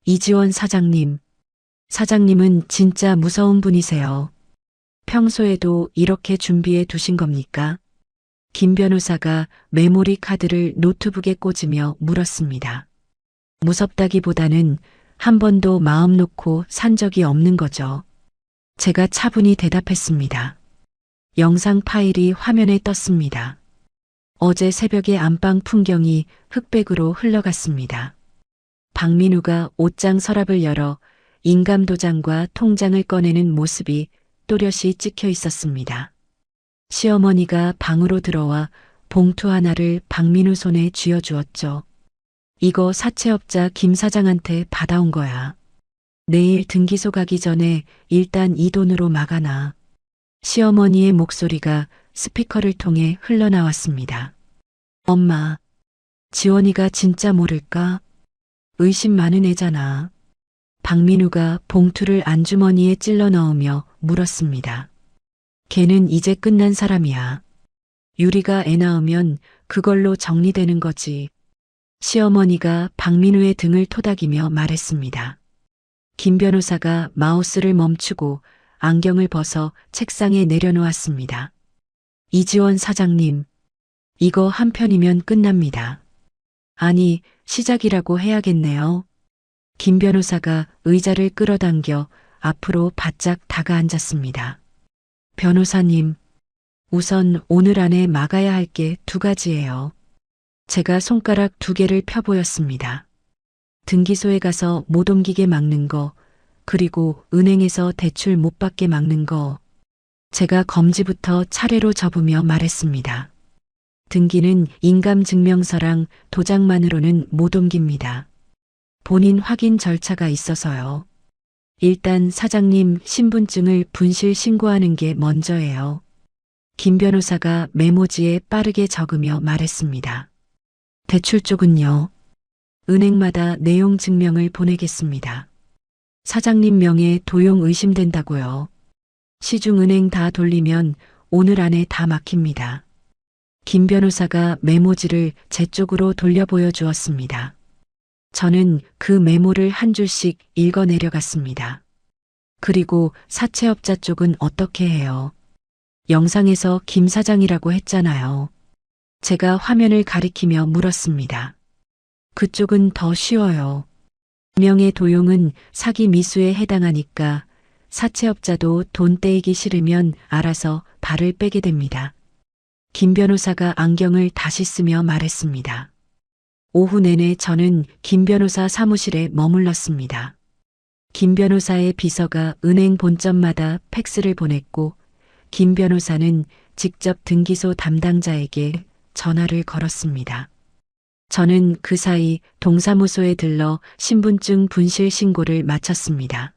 A: 이지원 사장님. 사장님은 진짜 무서운 분이세요. 평소에도 이렇게 준비해 두신 겁니까? 김 변호사가 메모리 카드를 노트북에 꽂으며 물었습니다. 무섭다기보다는 한 번도 마음 놓고 산 적이 없는 거죠. 제가 차분히 대답했습니다. 영상 파일이 화면에 떴습니다. 어제 새벽에 안방 풍경이 흑백으로 흘러갔습니다. 박민우가 옷장 서랍을 열어 인감도장과 통장을 꺼내는 모습이 또렷이 찍혀 있었습니다. 시어머니가 방으로 들어와 봉투 하나를 박민우 손에 쥐어주었죠. 이거 사채업자 김 사장한테 받아온 거야. 내일 등기소 가기 전에 일단 이 돈으로 막아놔. 시어머니의 목소리가 스피커를 통해 흘러나왔습니다. 엄마, 지원이가 진짜 모를까? 의심 많은 애잖아. 박민우가 봉투를 안주머니에 찔러 넣으며 물었습니다. 걔는 이제 끝난 사람이야. 유리가 애 낳으면 그걸로 정리되는 거지. 시어머니가 박민우의 등을 토닥이며 말했습니다. 김 변호사가 마우스를 멈추고 안경을 벗어 책상에 내려놓았습니다. 이지원 사장님, 이거 한 편이면 끝납니다. 아니, 시작이라고 해야겠네요. 김 변호사가 의자를 끌어당겨 앞으로 바짝 다가앉았습니다. 변호사님, 우선 오늘 안에 막아야 할 게 두 가지예요. 제가 손가락 두 개를 펴보였습니다. 등기소에 가서 못 옮기게 막는 거, 그리고 은행에서 대출 못 받게 막는 거. 제가 검지부터 차례로 접으며 말했습니다. 등기는 인감증명서랑 도장만으로는 못 옮깁니다. 본인 확인 절차가 있어서요. 일단 사장님 신분증을 분실 신고하는 게 먼저예요. 김 변호사가 메모지에 빠르게 적으며 말했습니다. 대출 쪽은요. 은행마다 내용 증명을 보내겠습니다. 사장님 명의 도용 의심된다고요. 시중은행 다 돌리면 오늘 안에 다 막힙니다. 김 변호사가 메모지를 제 쪽으로 돌려 보여주었습니다. 저는 그 메모를 한 줄씩 읽어 내려갔습니다. 그리고 사채업자 쪽은 어떻게 해요? 영상에서 김 사장이라고 했잖아요. 제가 화면을 가리키며 물었습니다. 그쪽은 더 쉬워요. 명의 도용은 사기 미수에 해당하니까 사채업자도 돈 떼이기 싫으면 알아서 발을 빼게 됩니다. 김 변호사가 안경을 다시 쓰며 말했습니다. 오후 내내 저는 김 변호사 사무실에 머물렀습니다. 김 변호사의 비서가 은행 본점마다 팩스를 보냈고 김 변호사는 직접 등기소 담당자에게 전화를 걸었습니다. 저는 그 사이 동사무소에 들러 신분증 분실 신고를 마쳤습니다.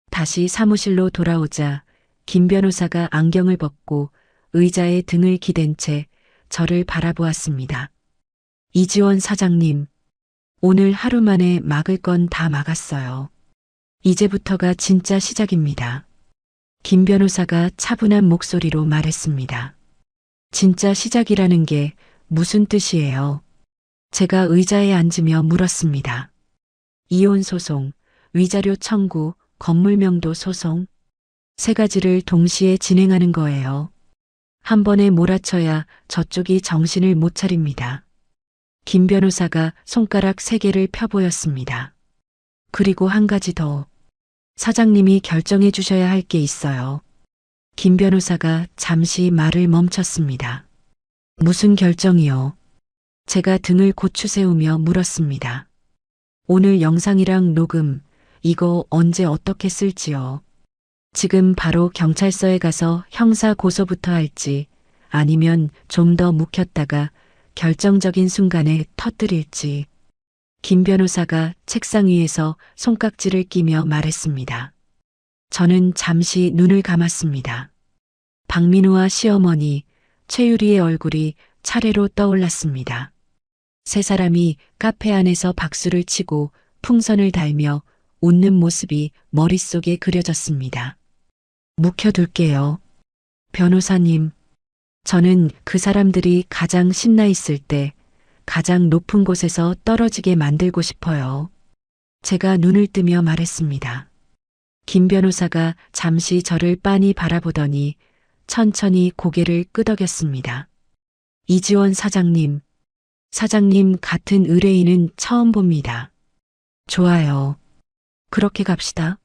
A: 다시 사무실로 돌아오자 김 변호사가 안경을 벗고 의자에 등을 기댄 채 저를 바라보았습니다. 이지원 사장님, 오늘 하루 만에 막을 건 다 막았어요. 이제부터가 진짜 시작입니다. 김 변호사가 차분한 목소리로 말했습니다. 진짜 시작이라는 게 무슨 뜻이에요? 제가 의자에 앉으며 물었습니다. 이혼 소송, 위자료 청구, 건물명도 소송, 세 가지를 동시에 진행하는 거예요. 한 번에 몰아쳐야 저쪽이 정신을 못 차립니다. 김 변호사가 손가락 세 개를 펴보였습니다. 그리고 한 가지 더. 사장님이 결정해 주셔야 할 게 있어요. 김 변호사가 잠시 말을 멈췄습니다. 무슨 결정이요? 제가 등을 고추 세우며 물었습니다. 오늘 영상이랑 녹음, 이거 언제 어떻게 쓸지요? 지금 바로 경찰서에 가서 형사 고소부터 할지 아니면 좀 더 묵혔다가 결정적인 순간에 터뜨릴지. 김 변호사가 책상 위에서 손깍지를 끼며 말했습니다. 저는 잠시 눈을 감았습니다. 박민우와 시어머니, 최유리의 얼굴이 차례로 떠올랐습니다. 세 사람이 카페 안에서 박수를 치고 풍선을 달며 웃는 모습이 머릿속에 그려졌습니다. 묵혀둘게요. 변호사님, 저는 그 사람들이 가장 신나 있을 때 가장 높은 곳에서 떨어지게 만들고 싶어요. 제가 눈을 뜨며 말했습니다. 김 변호사가 잠시 저를 빤히 바라보더니 천천히 고개를 끄덕였습니다. 이지원 사장님, 사장님 같은 의뢰인은 처음 봅니다. 좋아요. 그렇게 갑시다.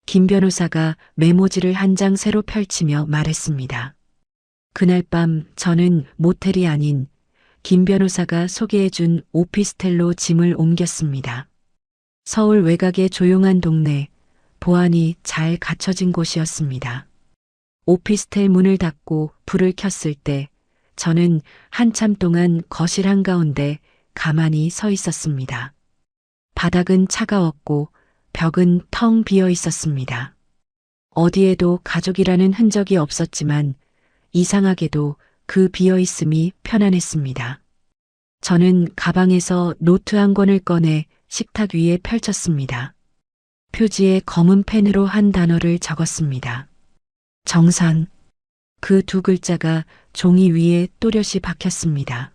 A: 김 변호사가 메모지를 한 장 새로 펼치며 말했습니다. 그날 밤 저는 모텔이 아닌 김 변호사가 소개해준 오피스텔로 짐을 옮겼습니다. 서울 외곽의 조용한 동네, 보안이 잘 갖춰진 곳이었습니다. 오피스텔 문을 닫고 불을 켰을 때 저는 한참 동안 거실 한가운데 가만히 서 있었습니다. 바닥은 차가웠고 벽은 텅 비어 있었습니다. 어디에도 가족이라는 흔적이 없었지만 이상하게도 그 비어 있음이 편안했습니다. 저는 가방에서 노트 한 권을 꺼내 식탁 위에 펼쳤습니다. 표지에 검은 펜으로 한 단어를 적었습니다. 정산. 그 두 글자가 종이 위에 또렷이 박혔습니다.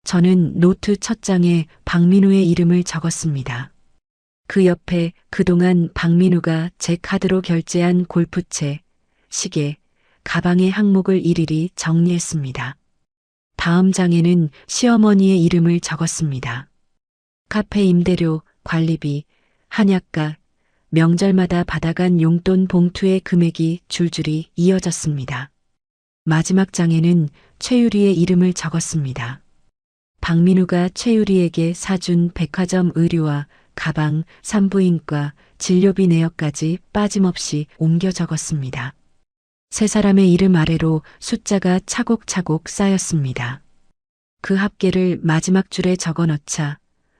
A: 저는 노트 첫 장에 박민우의 이름을 적었습니다. 그 옆에 그동안 박민우가 제 카드로 결제한 골프채, 시계, 가방의 항목을 일일이 정리했습니다. 다음 장에는 시어머니의 이름을 적었습니다. 카페 임대료, 관리비, 한약가, 명절마다 받아간 용돈 봉투의 금액이 줄줄이 이어졌습니다. 마지막 장에는 최유리의 이름을 적었습니다. 박민우가 최유리에게 사준 백화점 의류와 가방, 산부인과, 진료비 내역까지 빠짐없이 옮겨 적었습니다. 세 사람의 이름 아래로 숫자가 차곡차곡 쌓였습니다. 그 합계를 마지막 줄에 적어 넣자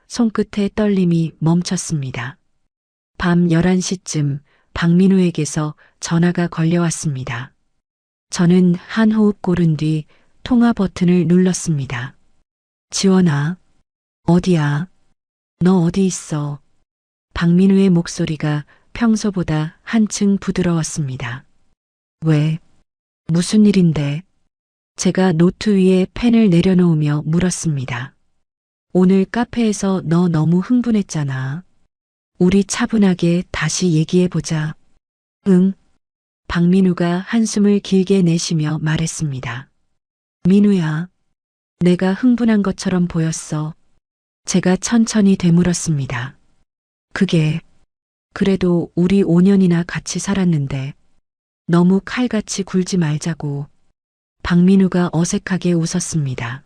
A: 손끝의 떨림이 멈췄습니다. 밤 11시쯤 박민우에게서 전화가 걸려왔습니다. 저는 한 호흡 고른 뒤 통화 버튼을 눌렀습니다. 지원아, 어디야? 너 어디 있어? 박민우의 목소리가 평소보다 한층 부드러웠습니다. 왜? 무슨 일인데? 제가 노트 위에 펜을 내려놓으며 물었습니다. 오늘 카페에서 너 너무 흥분했잖아. 우리 차분하게 다시 얘기해보자. 응. 박민우가 한숨을 길게 내쉬며 말했습니다. 민우야, 내가 흥분한 것처럼 보였어. 제가 천천히 되물었습니다. 그게, 그래도 우리 5년이나 같이 살았는데 너무 칼같이 굴지 말자고. 박민우가 어색하게 웃었습니다.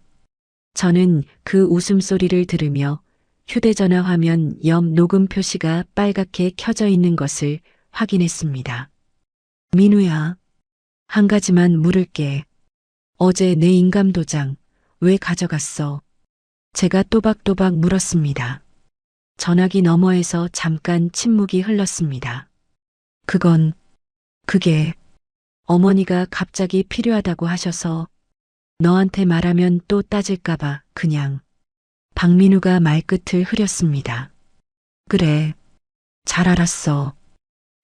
A: 저는 그 웃음소리를 들으며 휴대전화 화면 옆 녹음 표시가 빨갛게 켜져 있는 것을 확인했습니다. 민우야, 한 가지만 물을게. 어제 내 인감도장 왜 가져갔어? 제가 또박또박 물었습니다. 전화기 너머에서 잠깐 침묵이 흘렀습니다. 그게 어머니가 갑자기 필요하다고 하셔서 너한테 말하면 또 따질까봐 그냥. 박민우가 말끝을 흐렸습니다. 그래, 잘 알았어.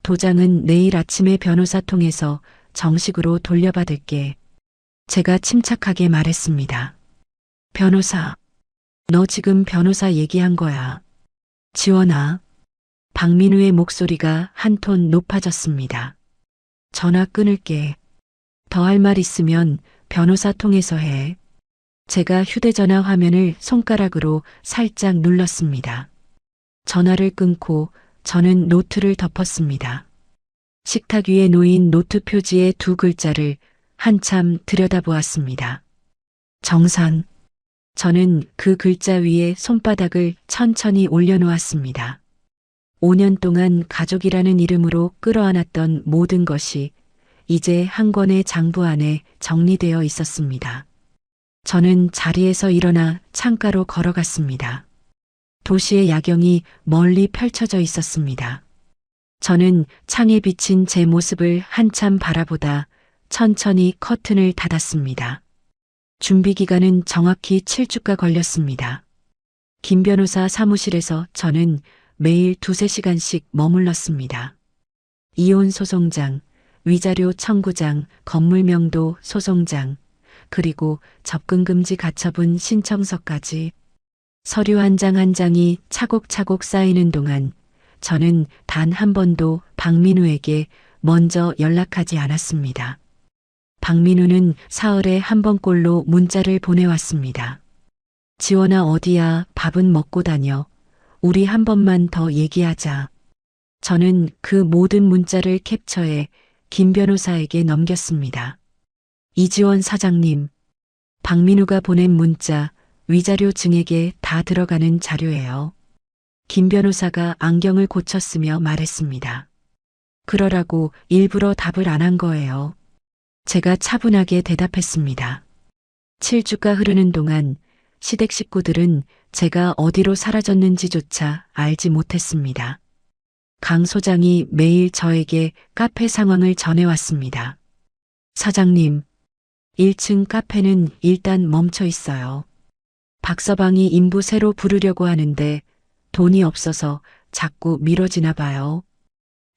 A: 도장은 내일 아침에 변호사 통해서 정식으로 돌려받을게. 제가 침착하게 말했습니다. 변호사, 너 지금 변호사 얘기한 거야. 지원아. 박민우의 목소리가 한 톤 높아졌습니다. 전화 끊을게. 더 할 말 있으면 변호사 통해서 해. 제가 휴대전화 화면을 손가락으로 살짝 눌렀습니다. 전화를 끊고 저는 노트를 덮었습니다. 식탁 위에 놓인 노트 표지의 두 글자를 한참 들여다보았습니다. 정산. 저는 그 글자 위에 손바닥을 천천히 올려놓았습니다. 5년 동안 가족이라는 이름으로 끌어안았던 모든 것이 이제 한 권의 장부 안에 정리되어 있었습니다. 저는 자리에서 일어나 창가로 걸어갔습니다. 도시의 야경이 멀리 펼쳐져 있었습니다. 저는 창에 비친 제 모습을 한참 바라보다 천천히 커튼을 닫았습니다. 준비 기간은 정확히 7주가 걸렸습니다. 김 변호사 사무실에서 저는 매일 2~3시간씩 머물렀습니다. 이혼 소송장, 위자료 청구장, 건물명도 소송장, 그리고 접근금지 가처분 신청서까지 서류 한 장 한 장이 차곡차곡 쌓이는 동안 저는 단 한 번도 박민우에게 먼저 연락하지 않았습니다. 박민우는 사흘에 한 번꼴로 문자를 보내왔습니다. 지원아 어디야, 밥은 먹고 다녀. 우리 한 번만 더 얘기하자. 저는 그 모든 문자를 캡처해 김 변호사에게 넘겼습니다. 이지원 사장님, 박민우가 보낸 문자, 위자료 증액에 다 들어가는 자료예요. 김 변호사가 안경을 고쳤으며 말했습니다. 그러라고 일부러 답을 안 한 거예요. 제가 차분하게 대답했습니다. 7주가 흐르는 동안 시댁 식구들은 제가 어디로 사라졌는지조차 알지 못했습니다. 강 소장이 매일 저에게 카페 상황을 전해왔습니다. 사장님, 1층 카페는 일단 멈춰 있어요. 박서방이 인부 새로 부르려고 하는데 돈이 없어서 자꾸 미뤄지나 봐요.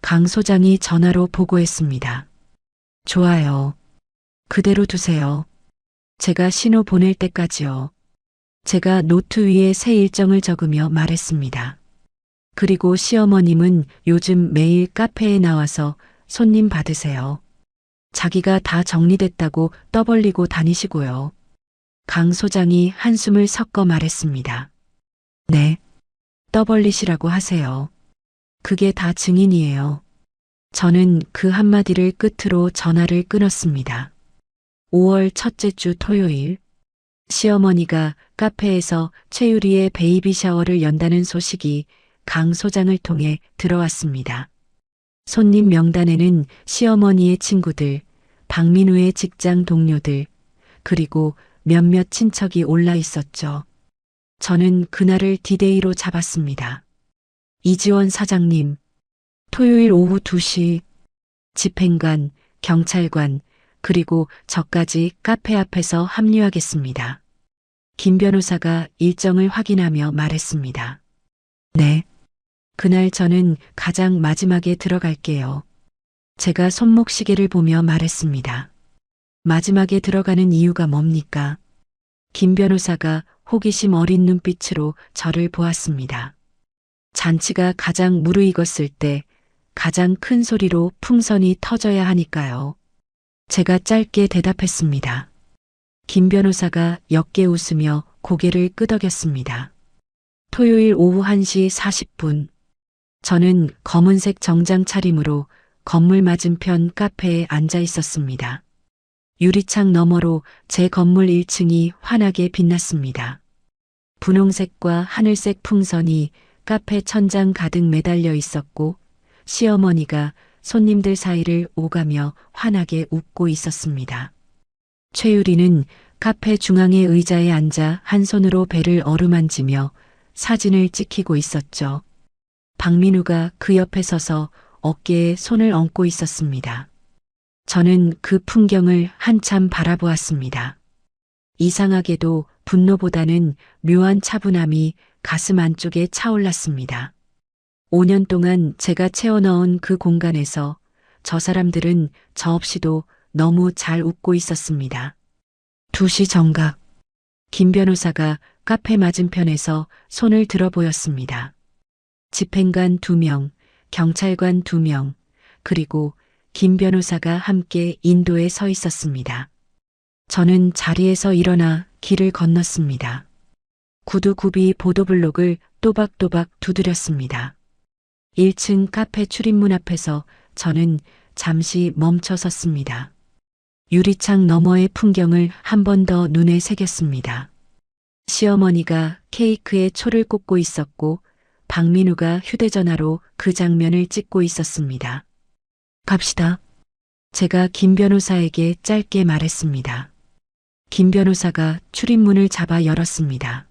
A: 강 소장이 전화로 보고했습니다. 좋아요. 그대로 두세요. 제가 신호 보낼 때까지요. 제가 노트 위에 새 일정을 적으며 말했습니다. 그리고 시어머님은 요즘 매일 카페에 나와서 손님 받으세요. 자기가 다 정리됐다고 떠벌리고 다니시고요. 강 소장이 한숨을 섞어 말했습니다. 네, 떠벌리시라고 하세요. 그게 다 증인이에요. 저는 그 한마디를 끝으로 전화를 끊었습니다. 5월 첫째 주 토요일, 시어머니가 카페에서 최유리의 베이비 샤워를 연다는 소식이 강 소장을 통해 들어왔습니다. 손님 명단에는 시어머니의 친구들, 박민우의 직장 동료들, 그리고 몇몇 친척이 올라 있었죠. 저는 그날을 디데이로 잡았습니다. 이지원 사장님, 토요일 오후 2시, 집행관, 경찰관, 그리고 저까지 카페 앞에서 합류하겠습니다. 김 변호사가 일정을 확인하며 말했습니다. 네. 그날 저는 가장 마지막에 들어갈게요. 제가 손목시계를 보며 말했습니다. 마지막에 들어가는 이유가 뭡니까? 김 변호사가 호기심 어린 눈빛으로 저를 보았습니다. 잔치가 가장 무르익었을 때 가장 큰 소리로 풍선이 터져야 하니까요. 제가 짧게 대답했습니다. 김 변호사가 역게 웃으며 고개를 끄덕였습니다. 토요일 오후 1시 40분. 저는 검은색 정장 차림으로 건물 맞은편 카페에 앉아 있었습니다. 유리창 너머로 제 건물 1층이 환하게 빛났습니다. 분홍색과 하늘색 풍선이 카페 천장 가득 매달려 있었고 시어머니가 손님들 사이를 오가며 환하게 웃고 있었습니다. 최유리는 카페 중앙의 의자에 앉아 한 손으로 배를 어루만지며 사진을 찍히고 있었죠. 박민우가 그 옆에 서서 어깨에 손을 얹고 있었습니다. 저는 그 풍경을 한참 바라보았습니다. 이상하게도 분노보다는 묘한 차분함이 가슴 안쪽에 차올랐습니다. 5년 동안 제가 채워넣은 그 공간에서 저 사람들은 저 없이도 너무 잘 웃고 있었습니다. 2시 정각, 김 변호사가 카페 맞은편에서 손을 들어 보였습니다. 집행관 2명, 경찰관 2명, 그리고 김 변호사가 함께 인도에 서 있었습니다. 저는 자리에서 일어나 길을 건넜습니다. 구두굽이 보도블록을 또박또박 두드렸습니다. 1층 카페 출입문 앞에서 저는 잠시 멈춰 섰습니다. 유리창 너머의 풍경을 한 번 더 눈에 새겼습니다. 시어머니가 케이크에 초를 꽂고 있었고 박민우가 휴대전화로 그 장면을 찍고 있었습니다. 갑시다. 제가 김 변호사에게 짧게 말했습니다. 김 변호사가 출입문을 잡아 열었습니다.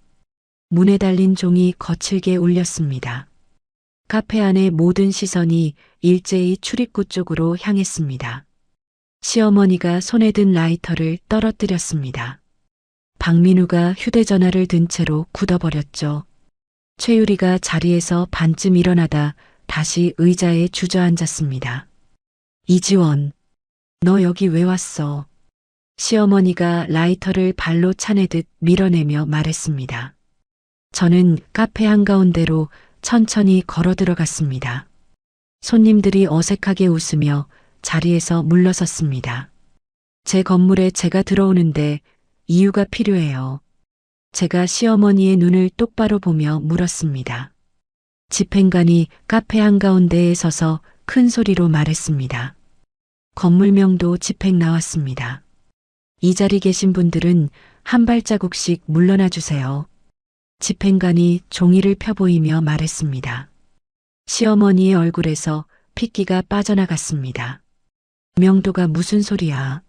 A: 문에 달린 종이 거칠게 울렸습니다. 카페 안의 모든 시선이 일제히 출입구 쪽으로 향했습니다. 시어머니가 손에 든 라이터를 떨어뜨렸습니다. 박민우가 휴대전화를 든 채로 굳어버렸죠. 최유리가 자리에서 반쯤 일어나다 다시 의자에 주저앉았습니다. 이지원, 너 여기 왜 왔어? 시어머니가 라이터를 발로 차내듯 밀어내며 말했습니다. 저는 카페 한가운데로 천천히 걸어 들어갔습니다. 손님들이 어색하게 웃으며 자리에서 물러섰습니다. 제 건물에 제가 들어오는데 이유가 필요해요. 제가 시어머니의 눈을 똑바로 보며 물었습니다. 집행관이 카페 한가운데에 서서 큰 소리로 말했습니다. 건물명도 집행 나왔습니다. 이 자리 계신 분들은 한 발자국씩 물러나 주세요. 집행관이 종이를 펴보이며 말했습니다. 시어머니의 얼굴에서 핏기가 빠져나갔습니다. 명도가 무슨 소리야?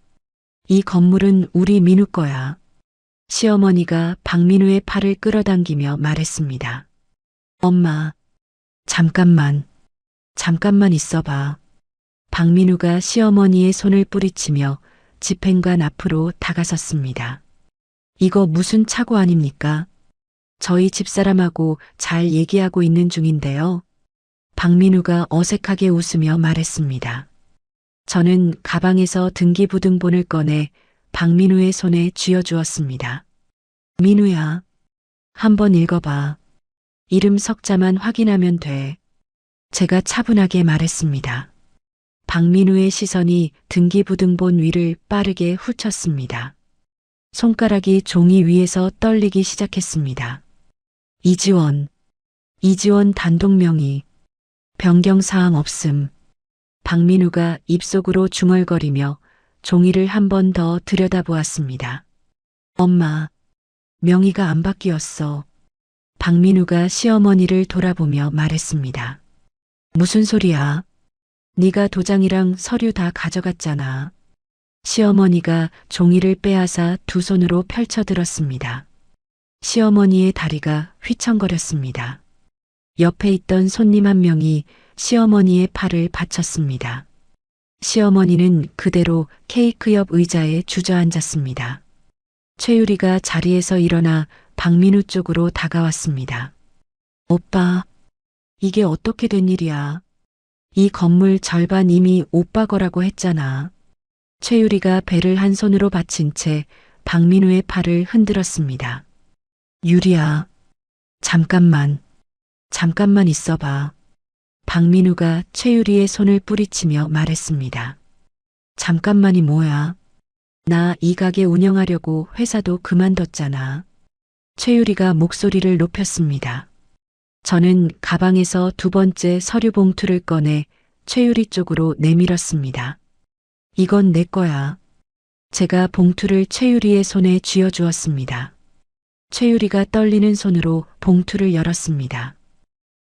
A: 이 건물은 우리 민우 거야. 시어머니가 박민우의 팔을 끌어당기며 말했습니다. 엄마, 잠깐만 있어봐. 박민우가 시어머니의 손을 뿌리치며 집행관 앞으로 다가섰습니다. 이거 무슨 착오 아닙니까? 저희 집사람하고 잘 얘기하고 있는 중인데요. 박민우가 어색하게 웃으며 말했습니다. 저는 가방에서 등기부등본을 꺼내 박민우의 손에 쥐어주었습니다. 민우야, 한번 읽어봐. 이름 석자만 확인하면 돼. 제가 차분하게 말했습니다. 박민우의 시선이 등기부등본 위를 빠르게 훑쳤습니다. 손가락이 종이 위에서 떨리기 시작했습니다. 이지원 단독 명의, 변경사항 없음. 박민우가 입속으로 중얼거리며 종이를 한 번 더 들여다보았습니다. 엄마, 명의가 안 바뀌었어. 박민우가 시어머니를 돌아보며 말했습니다. 무슨 소리야? 네가 도장이랑 서류 다 가져갔잖아. 시어머니가 종이를 빼앗아 두 손으로 펼쳐들었습니다. 시어머니의 다리가 휘청거렸습니다. 옆에 있던 손님 한 명이 시어머니의 팔을 받쳤습니다. 시어머니는 그대로 케이크 옆 의자에 주저앉았습니다. 최유리가 자리에서 일어나 박민우 쪽으로 다가왔습니다. 오빠, 이게 어떻게 된 일이야? 이 건물 절반 이미 오빠 거라고 했잖아. 최유리가 배를 한 손으로 받친 채 박민우의 팔을 흔들었습니다. 유리야, 잠깐만 있어봐. 박민우가 최유리의 손을 뿌리치며 말했습니다. 잠깐만이 뭐야? 나 이 가게 운영하려고 회사도 그만뒀잖아. 최유리가 목소리를 높였습니다. 저는 가방에서 두 번째 서류 봉투를 꺼내 최유리 쪽으로 내밀었습니다. 이건 내 거야. 제가 봉투를 최유리의 손에 쥐어주었습니다. 최유리가 떨리는 손으로 봉투를 열었습니다.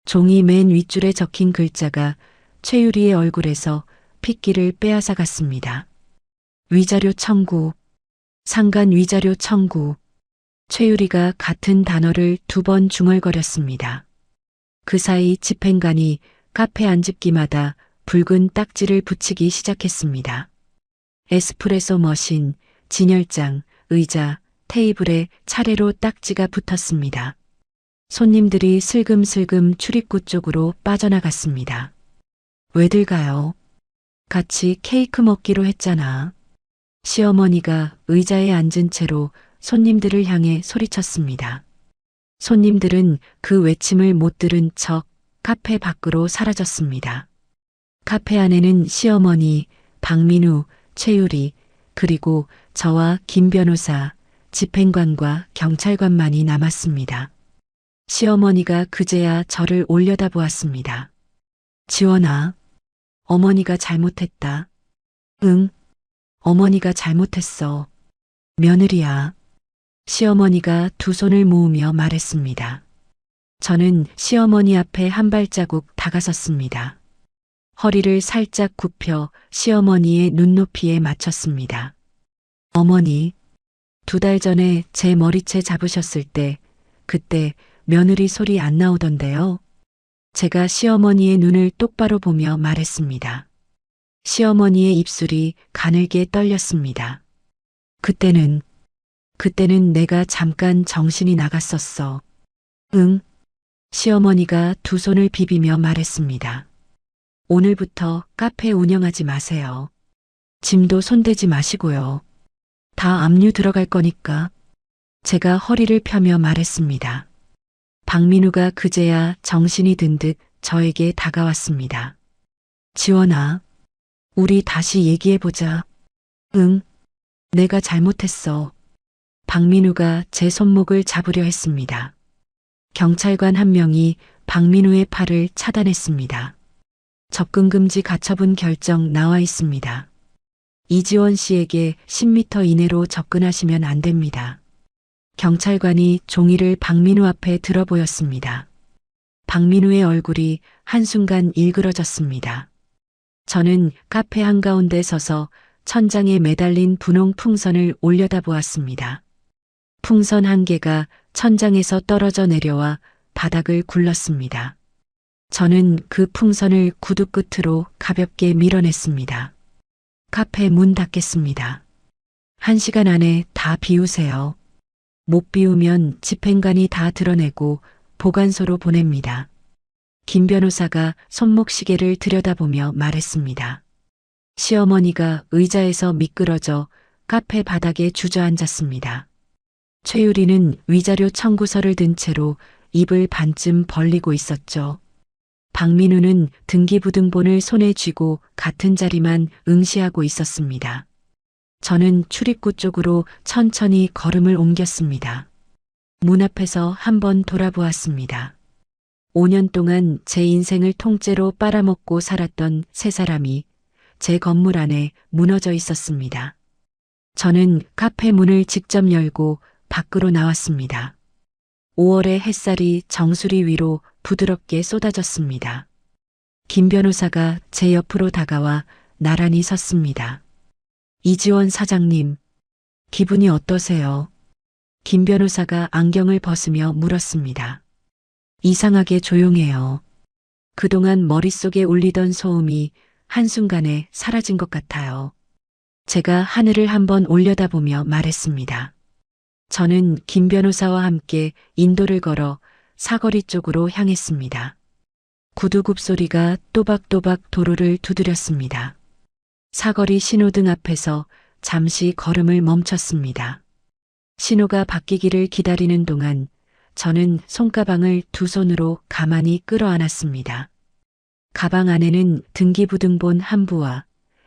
A: 종이 맨 윗줄에 적힌 글자가 최유리의 얼굴에서 핏기를 빼앗아갔습니다. 위자료 청구, 상간 위자료 청구. 최유리가 같은 단어를 두 번 중얼거렸습니다. 그 사이 집행관이 카페 앉습기마다 붉은 딱지를 붙이기 시작했습니다. 에스프레소 머신, 진열장, 의자, 테이블에 차례로 딱지가 붙었습니다. 손님들이 슬금슬금 출입구 쪽으로 빠져나갔습니다. 왜들 가요? 같이 케이크 먹기로 했잖아. 시어머니가 의자에 앉은 채로 손님들을 향해 소리쳤습니다. 손님들은 그 외침을 못 들은 척 카페 밖으로 사라졌습니다. 카페 안에는 시어머니, 박민우, 최유리, 그리고 저와 김 변호사, 집행관과 경찰관만이 남았습니다. 시어머니가 그제야 저를 올려다보았습니다. 지원아, 어머니가 잘못했다. 응, 어머니가 잘못했어. 며느리야. 시어머니가 두 손을 모으며 말했습니다. 저는 시어머니 앞에 한 발자국 다가섰습니다. 허리를 살짝 굽혀 시어머니의 눈높이에 맞췄습니다. 어머니, 2달 전에 제 머리채 잡으셨을 때 그때 며느리 소리 안 나오던데요. 제가 시어머니의 눈을 똑바로 보며 말했습니다. 시어머니의 입술이 가늘게 떨렸습니다. 그때는 내가 잠깐 정신이 나갔었어. 응? 시어머니가 두 손을 비비며 말했습니다. 오늘부터 카페 운영하지 마세요. 짐도 손대지 마시고요. 다 압류 들어갈 거니까. 제가 허리를 펴며 말했습니다. 박민우가 그제야 정신이 든 듯 저에게 다가왔습니다. 지원아, 우리 다시 얘기해보자. 응, 내가 잘못했어. 박민우가 제 손목을 잡으려 했습니다. 경찰관 한 명이 박민우의 팔을 차단했습니다. 접근금지 가처분 결정 나와 있습니다. 이지원 씨에게 10m 이내로 접근하시면 안 됩니다. 경찰관이 종이를 박민우 앞에 들어 보였습니다. 박민우의 얼굴이 한순간 일그러졌습니다. 저는 카페 한가운데 서서 천장에 매달린 분홍 풍선을 올려다보았습니다. 풍선 한 개가 천장에서 떨어져 내려와 바닥을 굴렀습니다. 저는 그 풍선을 구두 끝으로 가볍게 밀어냈습니다. 카페 문 닫겠습니다. 1시간 안에 다 비우세요. 못 비우면 집행관이 다 드러내고 보관소로 보냅니다. 김 변호사가 손목시계를 들여다보며 말했습니다. 시어머니가 의자에서 미끄러져 카페 바닥에 주저앉았습니다. 최유리는 위자료 청구서를 든 채로 입을 반쯤 벌리고 있었죠. 박민우는 등기부등본을 손에 쥐고 같은 자리만 응시하고 있었습니다. 저는 출입구 쪽으로 천천히 걸음을 옮겼습니다. 문 앞에서 한번 돌아보았습니다. 5년 동안 제 인생을 통째로 빨아먹고 살았던 세 사람이 제 건물 안에 무너져 있었습니다. 저는 카페 문을 직접 열고 밖으로 나왔습니다. 5월의 햇살이 정수리 위로 부드럽게 쏟아졌습니다. 김 변호사가 제 옆으로 다가와 나란히 섰습니다. 이지원 사장님, 기분이 어떠세요? 김 변호사가 안경을 벗으며 물었습니다. 이상하게 조용해요. 그동안 머릿속에 울리던 소음이 한순간에 사라진 것 같아요. 제가 하늘을 한번 올려다보며 말했습니다. 저는 김 변호사와 함께 인도를 걸어 사거리 쪽으로 향했습니다. 구두굽 소리가 또박또박 도로를 두드렸습니다. 사거리 신호등 앞에서 잠시 걸음을 멈췄습니다. 신호가 바뀌기를 기다리는 동안 저는 손가방을 두 손으로 가만히 끌어안았습니다. 가방 안에는 등기부등본 한 부와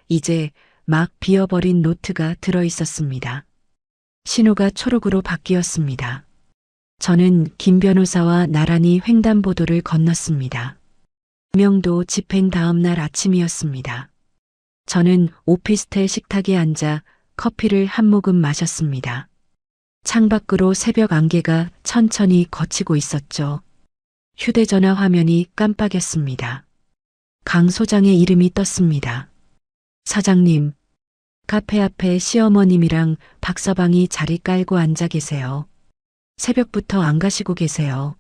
A: 이제 막 비어버린 노트가 들어 있었습니다. 신호가 초록으로 바뀌었습니다. 저는 김 변호사와 나란히 횡단보도를 건넜습니다. 명도 집행 다음 날 아침이었습니다. 저는 오피스텔 식탁에 앉아 커피를 한 모금 마셨습니다. 창밖으로 새벽 안개가 천천히 걷히고 있었죠. 휴대전화 화면이 깜빡였습니다. 강 소장의 이름이 떴습니다. 사장님, 카페 앞에 시어머님이랑 박서방이 자리 깔고 앉아 계세요. 새벽부터 안 가시고 계세요.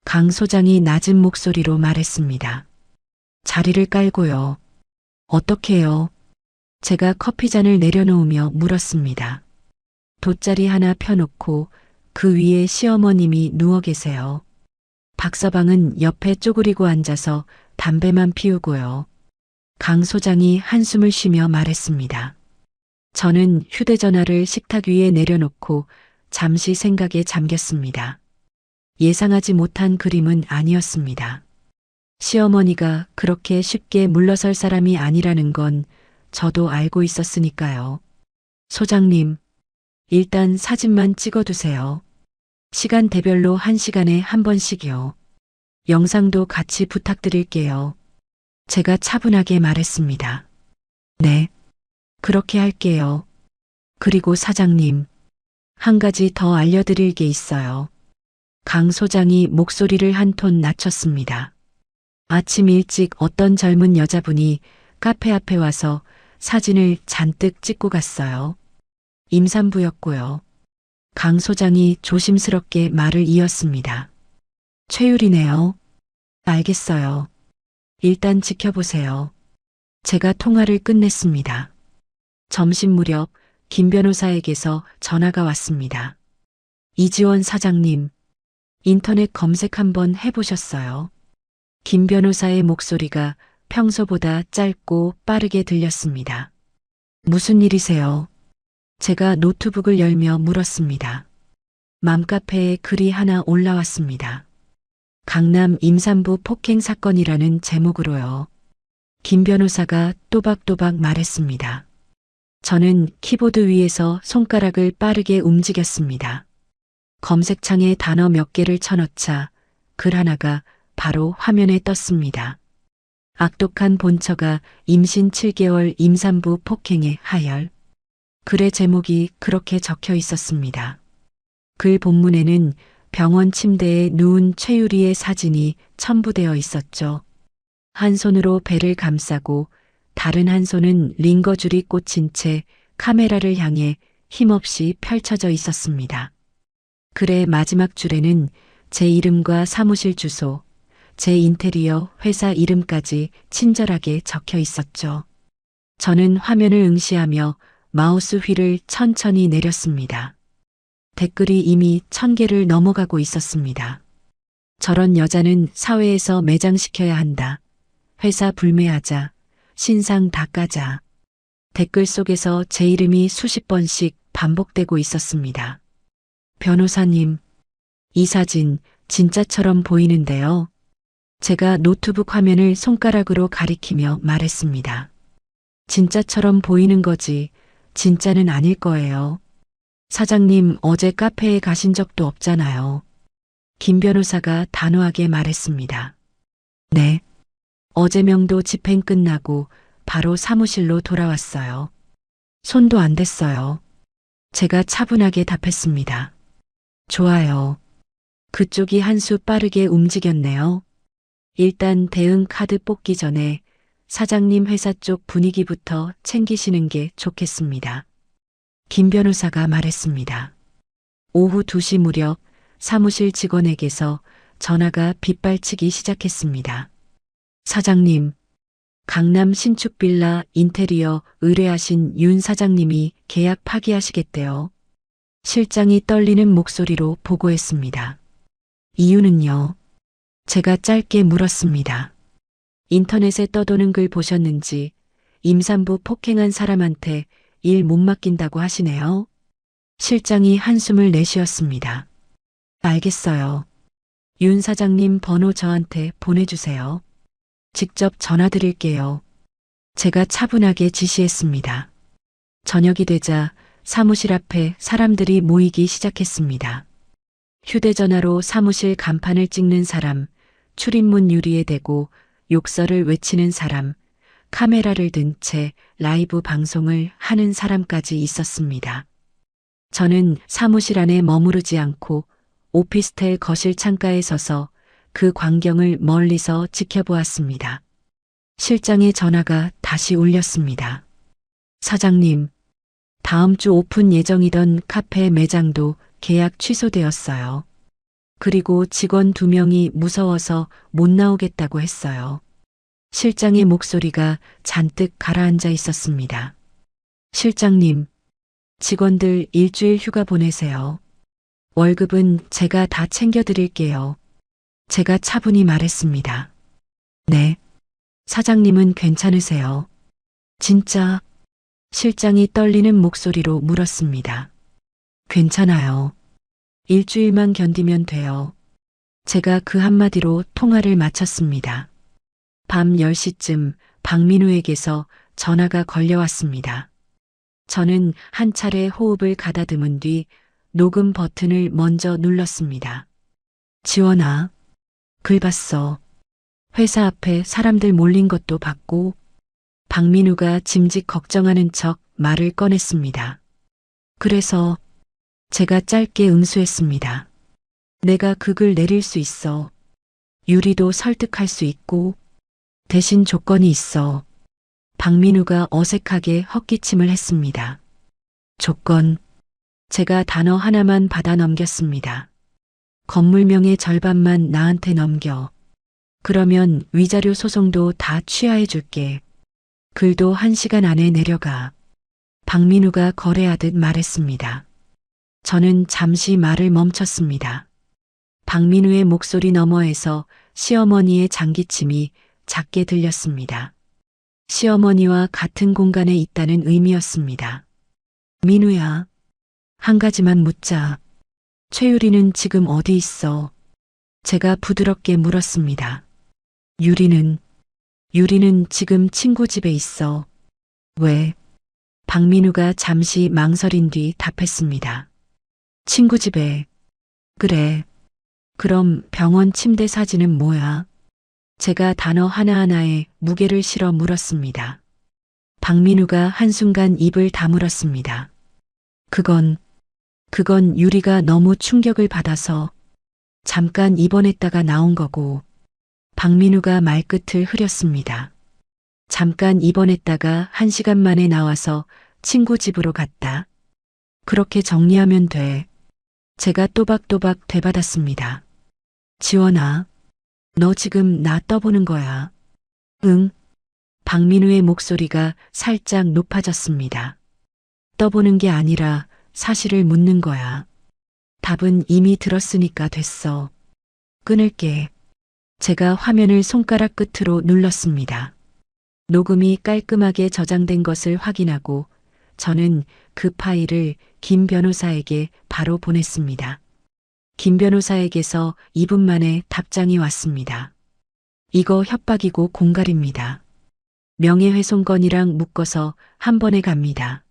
A: 강 소장이 낮은 목소리로 말했습니다. 자리를 깔고요. 어떻게 해요? 제가 커피잔을 내려놓으며 물었습니다. 돗자리 하나 펴놓고 그 위에 시어머님이 누워 계세요. 박서방은 옆에 쪼그리고 앉아서 담배만 피우고요. 강 소장이 한숨을 쉬며 말했습니다. 저는 휴대전화를 식탁 위에 내려놓고 잠시 생각에 잠겼습니다. 예상하지 못한 그림은 아니었습니다. 시어머니가 그렇게 쉽게 물러설 사람이 아니라는 건 저도 알고 있었으니까요. 소장님, 일단 사진만 찍어두세요. 시간대별로 1시간에 한 번씩이요. 영상도 같이 부탁드릴게요. 제가 차분하게 말했습니다. 네, 그렇게 할게요. 그리고 사장님, 한 가지 더 알려드릴 게 있어요. 강 소장이 목소리를 한 톤 낮췄습니다. 아침 일찍 어떤 젊은 여자분이 카페 앞에 와서 사진을 잔뜩 찍고 갔어요. 임산부였고요. 강 소장이 조심스럽게 말을 이었습니다. 최율이네요. 알겠어요. 일단 지켜보세요. 제가 통화를 끝냈습니다. 점심 무렵 김 변호사에게서 전화가 왔습니다. 이지원 사장님, 인터넷 검색 한번 해보셨어요? 김 변호사의 목소리가 평소보다 짧고 빠르게 들렸습니다. 무슨 일이세요? 제가 노트북을 열며 물었습니다. 맘카페에 글이 하나 올라왔습니다. 강남 임산부 폭행 사건이라는 제목으로요. 김 변호사가 또박또박 말했습니다. 저는 키보드 위에서 손가락을 빠르게 움직였습니다. 검색창에 단어 몇 개를 쳐넣자 글 하나가 바로 화면에 떴습니다. 악독한 본처가 임신 7개월 임산부 폭행에 하열. 글의 제목이 그렇게 적혀 있었습니다. 글 본문에는 병원 침대에 누운 최유리의 사진이 첨부되어 있었죠. 한 손으로 배를 감싸고 다른 한 손은 링거줄이 꽂힌 채 카메라를 향해 힘없이 펼쳐져 있었습니다. 글의 마지막 줄에는 제 이름과 사무실 주소, 제 인테리어 회사 이름까지 친절하게 적혀 있었죠. 저는 화면을 응시하며 마우스 휠을 천천히 내렸습니다. 댓글이 이미 1000개를 넘어가고 있었습니다. 저런 여자는 사회에서 매장시켜야 한다. 회사 불매하자. 신상 다 까자. 댓글 속에서 제 이름이 수십 번씩 반복되고 있었습니다. 변호사님, 이 사진 진짜처럼 보이는데요. 제가 노트북 화면을 손가락으로 가리키며 말했습니다. 진짜처럼 보이는 거지, 진짜는 아닐 거예요. 사장님 어제 카페에 가신 적도 없잖아요. 김 변호사가 단호하게 말했습니다. 네. 어제 명도 집행 끝나고 바로 사무실로 돌아왔어요. 손도 안 댔어요. 제가 차분하게 답했습니다. 좋아요. 그쪽이 한 수 빠르게 움직였네요. 일단 대응 카드 뽑기 전에 사장님 회사 쪽 분위기부터 챙기시는 게 좋겠습니다. 김 변호사가 말했습니다. 오후 2시 무렵 사무실 직원에게서 전화가 빗발치기 시작했습니다. 사장님, 강남 신축 빌라 인테리어 의뢰하신 윤 사장님이 계약 파기하시겠대요. 실장이 떨리는 목소리로 보고했습니다. 이유는요? 제가 짧게 물었습니다. 인터넷에 떠도는 글 보셨는지 임산부 폭행한 사람한테 일 못 맡긴다고 하시네요. 실장이 한숨을 내쉬었습니다. 알겠어요. 윤 사장님 번호 저한테 보내주세요. 직접 전화 드릴게요. 제가 차분하게 지시했습니다. 저녁이 되자 사무실 앞에 사람들이 모이기 시작했습니다. 휴대전화로 사무실 간판을 찍는 사람, 출입문 유리에 대고 욕설을 외치는 사람, 카메라를 든 채 라이브 방송을 하는 사람까지 있었습니다. 저는 사무실 안에 머무르지 않고 오피스텔 거실 창가에 서서 그 광경을 멀리서 지켜보았습니다. 실장의 전화가 다시 울렸습니다. 사장님, 다음 주 오픈 예정이던 카페 매장도 계약 취소되었어요. 그리고 직원 2명이 무서워서 못 나오겠다고 했어요. 실장의 목소리가 잔뜩 가라앉아 있었습니다. 실장님, 직원들 일주일 휴가 보내세요. 월급은 제가 다 챙겨드릴게요. 제가 차분히 말했습니다. 네. 사장님은 괜찮으세요? 진짜? 실장이 떨리는 목소리로 물었습니다. 괜찮아요. 일주일만 견디면 돼요. 제가 그 한마디로 통화를 마쳤습니다. 밤 10시쯤 박민우에게서 전화가 걸려왔습니다. 저는 한 차례 호흡을 가다듬은 뒤 녹음 버튼을 먼저 눌렀습니다. 지원아, 글 봤어. 회사 앞에 사람들 몰린 것도 봤고. 박민우가 짐짓 걱정하는 척 말을 꺼냈습니다. 그래서 제가 짧게 응수했습니다. 내가 그 글 내릴 수 있어. 유리도 설득할 수 있고. 대신 조건이 있어. 박민우가 어색하게 헛기침을 했습니다. 조건. 제가 단어 하나만 받아 넘겼습니다. 건물명의 절반만 나한테 넘겨. 그러면 위자료 소송도 다 취하해 줄게. 글도 1시간 안에 내려가. 박민우가 거래하듯 말했습니다. 저는 잠시 말을 멈췄습니다. 박민우의 목소리 너머에서 시어머니의 장기침이 작게 들렸습니다. 시어머니와 같은 공간에 있다는 의미였습니다. 민우야, 한 가지만 묻자. 최유리는 지금 어디 있어? 제가 부드럽게 물었습니다. 유리는 지금 친구 집에 있어. 왜? 박민우가 잠시 망설인 뒤 답했습니다. 친구 집에. 그래. 그럼 병원 침대 사진은 뭐야? 제가 단어 하나하나에 무게를 실어 물었습니다. 박민우가 한순간 입을 다물었습니다. 그건 유리가 너무 충격을 받아서 잠깐 입원했다가 나온 거고. 박민우가 말끝을 흐렸습니다. 잠깐 입원했다가 1시간 만에 나와서 친구 집으로 갔다. 그렇게 정리하면 돼. 제가 또박또박 되받았습니다. 지원아, 너 지금 나 떠보는 거야. 응. 박민우의 목소리가 살짝 높아졌습니다. 떠보는 게 아니라 사실을 묻는 거야. 답은 이미 들었으니까 됐어. 끊을게. 제가 화면을 손가락 끝으로 눌렀습니다. 녹음이 깔끔하게 저장된 것을 확인하고 저는 그 파일을 김 변호사에게 바로 보냈습니다. 김 변호사에게서 2분 만에 답장이 왔습니다. 이거 협박이고 공갈입니다. 명예훼손건이랑 묶어서 한 번에 갑니다.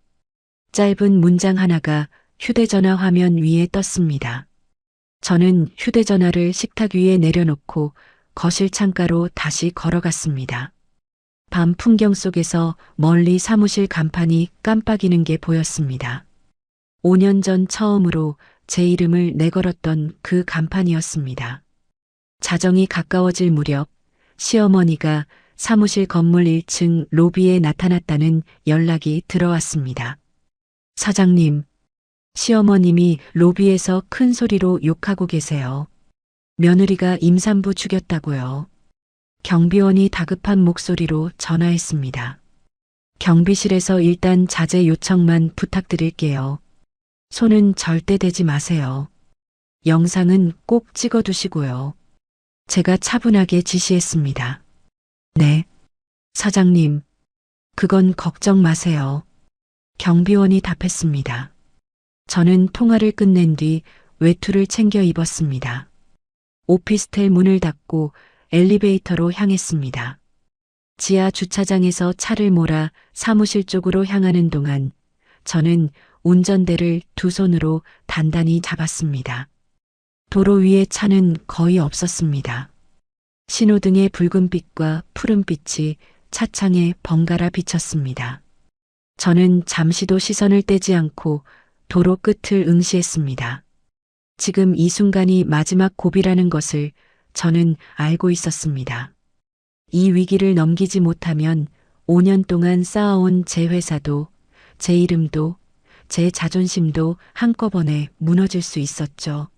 A: 짧은 문장 하나가 휴대전화 화면 위에 떴습니다. 저는 휴대전화를 식탁 위에 내려놓고 거실 창가로 다시 걸어갔습니다. 밤 풍경 속에서 멀리 사무실 간판이 깜빡이는 게 보였습니다. 5년 전 처음으로 제 이름을 내걸었던 그 간판이었습니다. 자정이 가까워질 무렵 시어머니가 사무실 건물 1층 로비에 나타났다는 연락이 들어왔습니다. 사장님, 시어머님이 로비에서 큰 소리로 욕하고 계세요. 며느리가 임산부 죽였다고요. 경비원이 다급한 목소리로 전화했습니다. 경비실에서 일단 자제 요청만 부탁드릴게요. 손은 절대 대지 마세요. 영상은 꼭 찍어두시고요. 제가 차분하게 지시했습니다. 네. 사장님, 그건 걱정 마세요. 경비원이 답했습니다. 저는 통화를 끝낸 뒤 외투를 챙겨 입었습니다. 오피스텔 문을 닫고 엘리베이터로 향했습니다. 지하 주차장에서 차를 몰아 사무실 쪽으로 향하는 동안 저는 운전대를 두 손으로 단단히 잡았습니다. 도로 위에 차는 거의 없었습니다. 신호등의 붉은빛과 푸른빛이 차창에 번갈아 비쳤습니다. 저는 잠시도 시선을 떼지 않고 도로 끝을 응시했습니다. 지금 이 순간이 마지막 고비라는 것을 저는 알고 있었습니다. 이 위기를 넘기지 못하면 5년 동안 쌓아온 제 회사도, 제 이름도, 제 자존심도 한꺼번에 무너질 수 있었죠.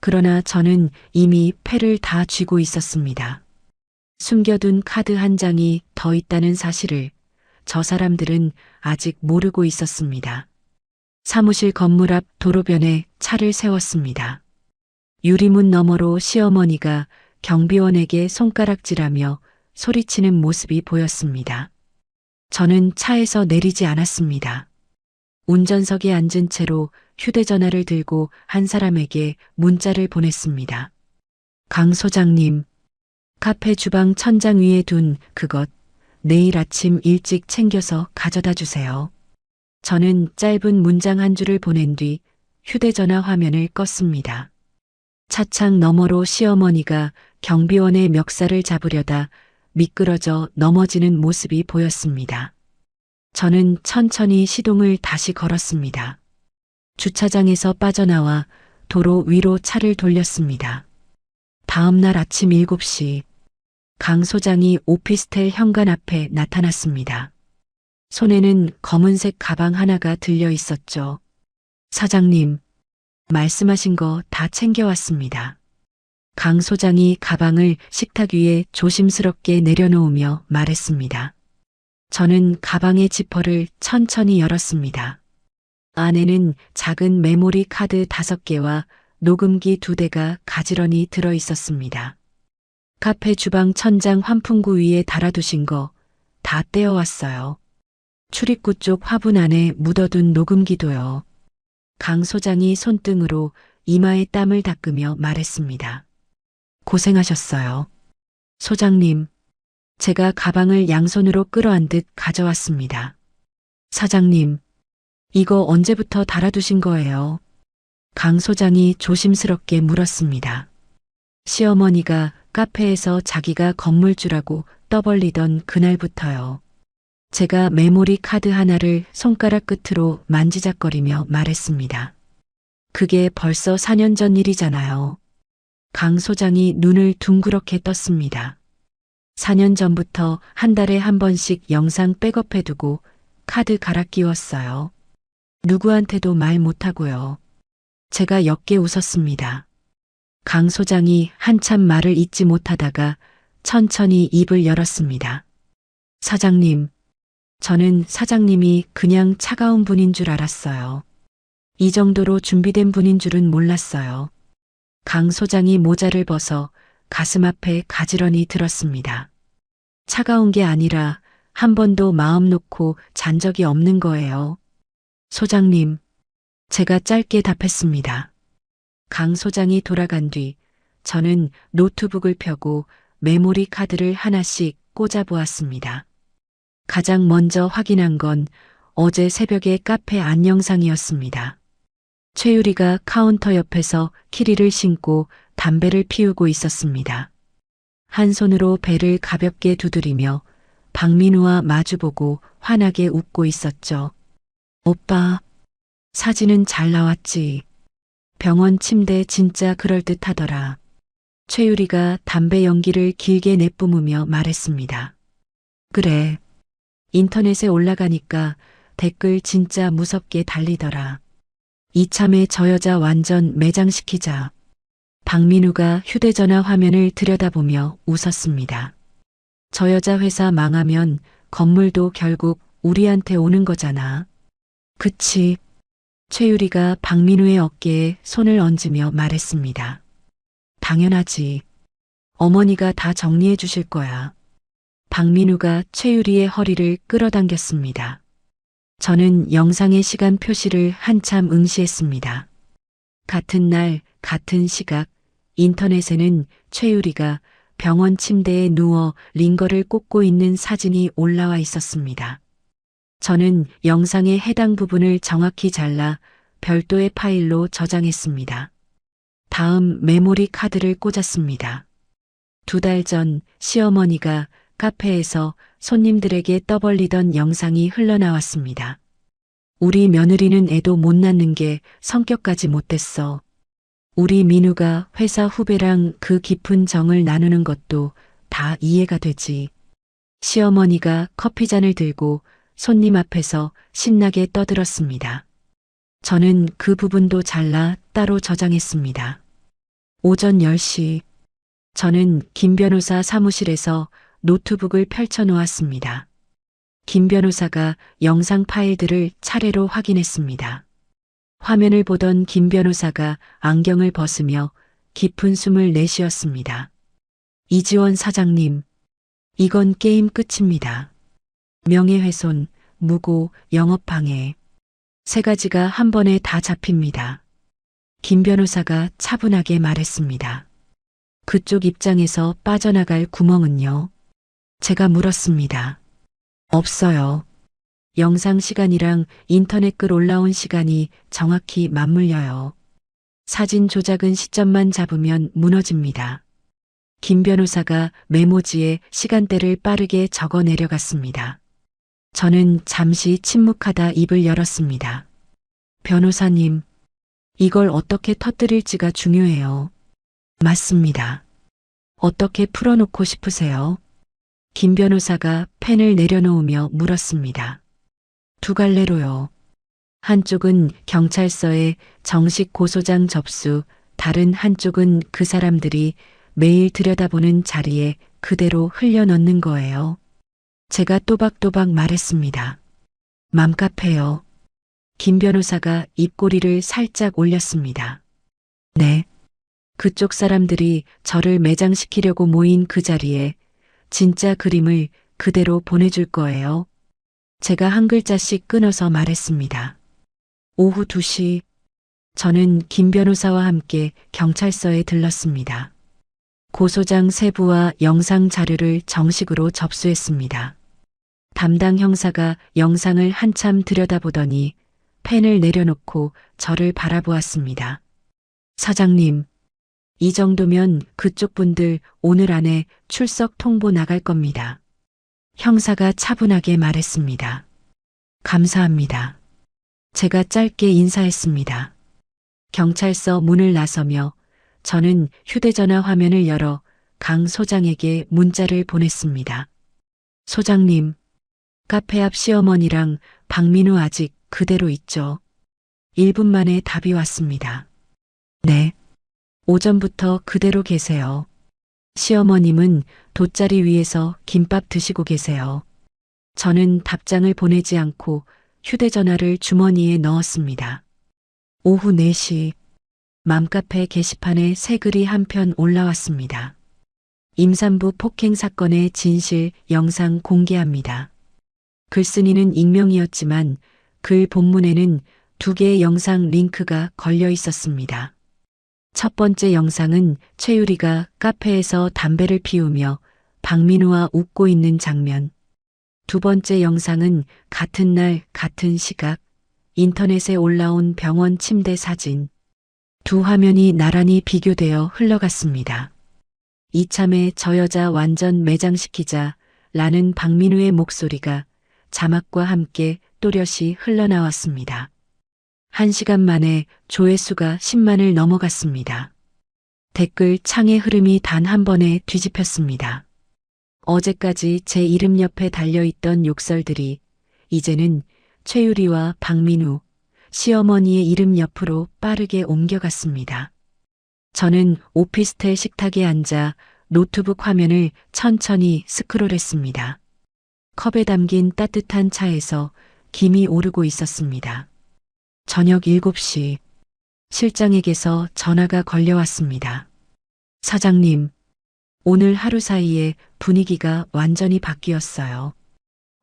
A: 그러나 저는 이미 패를 다 쥐고 있었습니다. 숨겨둔 카드 한 장이 더 있다는 사실을 저 사람들은 아직 모르고 있었습니다. 사무실 건물 앞 도로변에 차를 세웠습니다. 유리문 너머로 시어머니가 경비원에게 손가락질하며 소리치는 모습이 보였습니다. 저는 차에서 내리지 않았습니다. 운전석에 앉은 채로 휴대전화를 들고 한 사람에게 문자를 보냈습니다. 강 소장님, 카페 주방 천장 위에 둔 그것 내일 아침 일찍 챙겨서 가져다 주세요. 저는 짧은 문장 한 줄을 보낸 뒤 휴대전화 화면을 껐습니다. 차창 너머로 시어머니가 경비원의 멱살을 잡으려다 미끄러져 넘어지는 모습이 보였습니다. 저는 천천히 시동을 다시 걸었습니다. 주차장에서 빠져나와 도로 위로 차를 돌렸습니다. 다음 날 아침 7시 강 소장이 오피스텔 현관 앞에 나타났습니다. 손에는 검은색 가방 하나가 들려 있었죠. 사장님, 말씀하신 거 다 챙겨왔습니다. 강 소장이 가방을 식탁 위에 조심스럽게 내려놓으며 말했습니다. 저는 가방의 지퍼를 천천히 열었습니다. 안에는 작은 메모리 카드 5개와 녹음기 2대가 가지런히 들어 있었습니다. 카페 주방 천장 환풍구 위에 달아두신 거 다 떼어왔어요. 출입구 쪽 화분 안에 묻어둔 녹음기도요. 강 소장이 손등으로 이마에 땀을 닦으며 말했습니다. 고생하셨어요. 소장님, 제가 가방을 양손으로 끌어안듯 가져왔습니다. 사장님, 이거 언제부터 달아두신 거예요? 강 소장이 조심스럽게 물었습니다. 시어머니가 카페에서 자기가 건물주라고 떠벌리던 그날부터요. 제가 메모리 카드 하나를 손가락 끝으로 만지작거리며 말했습니다. 그게 벌써 4년 전 일이잖아요. 강 소장이 눈을 둥그렇게 떴습니다. 4년 전부터 한 달에 한 번씩 영상 백업해두고 카드 갈아 끼웠어요. 누구한테도 말 못하고요. 제가 옅게 웃었습니다. 강 소장이 한참 말을 잇지 못하다가 천천히 입을 열었습니다. 사장님, 저는 사장님이 그냥 차가운 분인 줄 알았어요. 이 정도로 준비된 분인 줄은 몰랐어요. 강 소장이 모자를 벗어 가슴 앞에 가지런히 들었습니다. 차가운 게 아니라 한 번도 마음 놓고 잔 적이 없는 거예요. 소장님, 제가 짧게 답했습니다. 강 소장이 돌아간 뒤 저는 노트북을 펴고 메모리 카드를 하나씩 꽂아 보았습니다. 가장 먼저 확인한 건 어제 새벽의 카페 안영상이었습니다. 최유리가 카운터 옆에서 키리를 신고 담배를 피우고 있었습니다. 한 손으로 배를 가볍게 두드리며 박민우와 마주보고 환하게 웃고 있었죠. 오빠, 사진은 잘 나왔지. 병원 침대 진짜 그럴듯하더라. 최유리가 담배 연기를 길게 내뿜으며 말했습니다. 그래. 인터넷에 올라가니까 댓글 진짜 무섭게 달리더라. 이참에 저 여자 완전 매장시키자. 박민우가 휴대전화 화면을 들여다보며 웃었습니다. 저 여자 회사 망하면 건물도 결국 우리한테 오는 거잖아. 그치. 최유리가 박민우의 어깨에 손을 얹으며 말했습니다. 당연하지. 어머니가 다 정리해 주실 거야. 박민우가 최유리의 허리를 끌어당겼습니다. 저는 영상의 시간 표시를 한참 응시했습니다. 같은 날, 같은 시각, 인터넷에는 최유리가 병원 침대에 누워 링거를 꽂고 있는 사진이 올라와 있었습니다. 저는 영상의 해당 부분을 정확히 잘라 별도의 파일로 저장했습니다. 다음 메모리 카드를 꽂았습니다. 2달 전 시어머니가 카페에서 손님들에게 떠벌리던 영상이 흘러나왔습니다. 우리 며느리는 애도 못 낳는 게 성격까지 못됐어. 우리 민우가 회사 후배랑 그 깊은 정을 나누는 것도 다 이해가 되지. 시어머니가 커피잔을 들고 손님 앞에서 신나게 떠들었습니다. 저는 그 부분도 잘라 따로 저장했습니다. 오전 10시, 저는 김 변호사 사무실에서 노트북을 펼쳐놓았습니다. 김 변호사가 영상 파일들을 차례로 확인했습니다. 화면을 보던 김 변호사가 안경을 벗으며 깊은 숨을 내쉬었습니다. 이지원 사장님, 이건 게임 끝입니다. 명예훼손, 무고, 영업방해. 3가지가 한 번에 다 잡힙니다. 김 변호사가 차분하게 말했습니다. 그쪽 입장에서 빠져나갈 구멍은요? 제가 물었습니다. 없어요. 영상 시간이랑 인터넷 글 올라온 시간이 정확히 맞물려요. 사진 조작은 시점만 잡으면 무너집니다. 김 변호사가 메모지에 시간대를 빠르게 적어 내려갔습니다. 저는 잠시 침묵하다 입을 열었습니다. 변호사님, 이걸 어떻게 터뜨릴지가 중요해요. 맞습니다. 어떻게 풀어놓고 싶으세요? 김 변호사가 펜을 내려놓으며 물었습니다. 2갈래로요. 한쪽은 경찰서에 정식 고소장 접수, 다른 한쪽은 그 사람들이 매일 들여다보는 자리에 그대로 흘려넣는 거예요. 제가 또박또박 말했습니다. 맘카페요. 김 변호사가 입꼬리를 살짝 올렸습니다. 네. 그쪽 사람들이 저를 매장시키려고 모인 그 자리에 진짜 그림을 그대로 보내줄 거예요. 제가 한 글자씩 끊어서 말했습니다. 오후 2시, 저는 김 변호사와 함께 경찰서에 들렀습니다. 고소장 세부와 영상 자료를 정식으로 접수했습니다. 담당 형사가 영상을 한참 들여다보더니 펜을 내려놓고 저를 바라보았습니다. 사장님, 이 정도면 그쪽 분들 오늘 안에 출석 통보 나갈 겁니다. 형사가 차분하게 말했습니다. 감사합니다. 제가 짧게 인사했습니다. 경찰서 문을 나서며 저는 휴대전화 화면을 열어 강 소장에게 문자를 보냈습니다. 소장님, 카페 앞 시어머니랑 박민우 아직 그대로 있죠? 1분 만에 답이 왔습니다. 네. 오전부터 그대로 계세요. 시어머님은 돗자리 위에서 김밥 드시고 계세요. 저는 답장을 보내지 않고 휴대전화를 주머니에 넣었습니다. 오후 4시, 맘카페 게시판에 새 글이 한 편 올라왔습니다. 임산부 폭행 사건의 진실 영상 공개합니다. 글쓴이는 익명이었지만 글 본문에는 2개의 영상 링크가 걸려 있었습니다. 첫 번째 영상은 최유리가 카페에서 담배를 피우며 박민우와 웃고 있는 장면. 두 번째 영상은 같은 날 같은 시각 인터넷에 올라온 병원 침대 사진. 두 화면이 나란히 비교되어 흘러갔습니다. 이참에 저 여자 완전 매장시키자 라는 박민우의 목소리가 자막과 함께 또렷이 흘러나왔습니다. 1시간 만에 조회수가 10만을 넘어갔습니다. 댓글 창의 흐름이 단 한 번에 뒤집혔습니다. 어제까지 제 이름 옆에 달려있던 욕설들이 이제는 최유리와 박민우, 시어머니의 이름 옆으로 빠르게 옮겨갔습니다. 저는 오피스텔 식탁에 앉아 노트북 화면을 천천히 스크롤했습니다. 컵에 담긴 따뜻한 차에서 김이 오르고 있었습니다. 저녁 7시, 실장에게서 전화가 걸려왔습니다. 사장님, 오늘 하루 사이에 분위기가 완전히 바뀌었어요.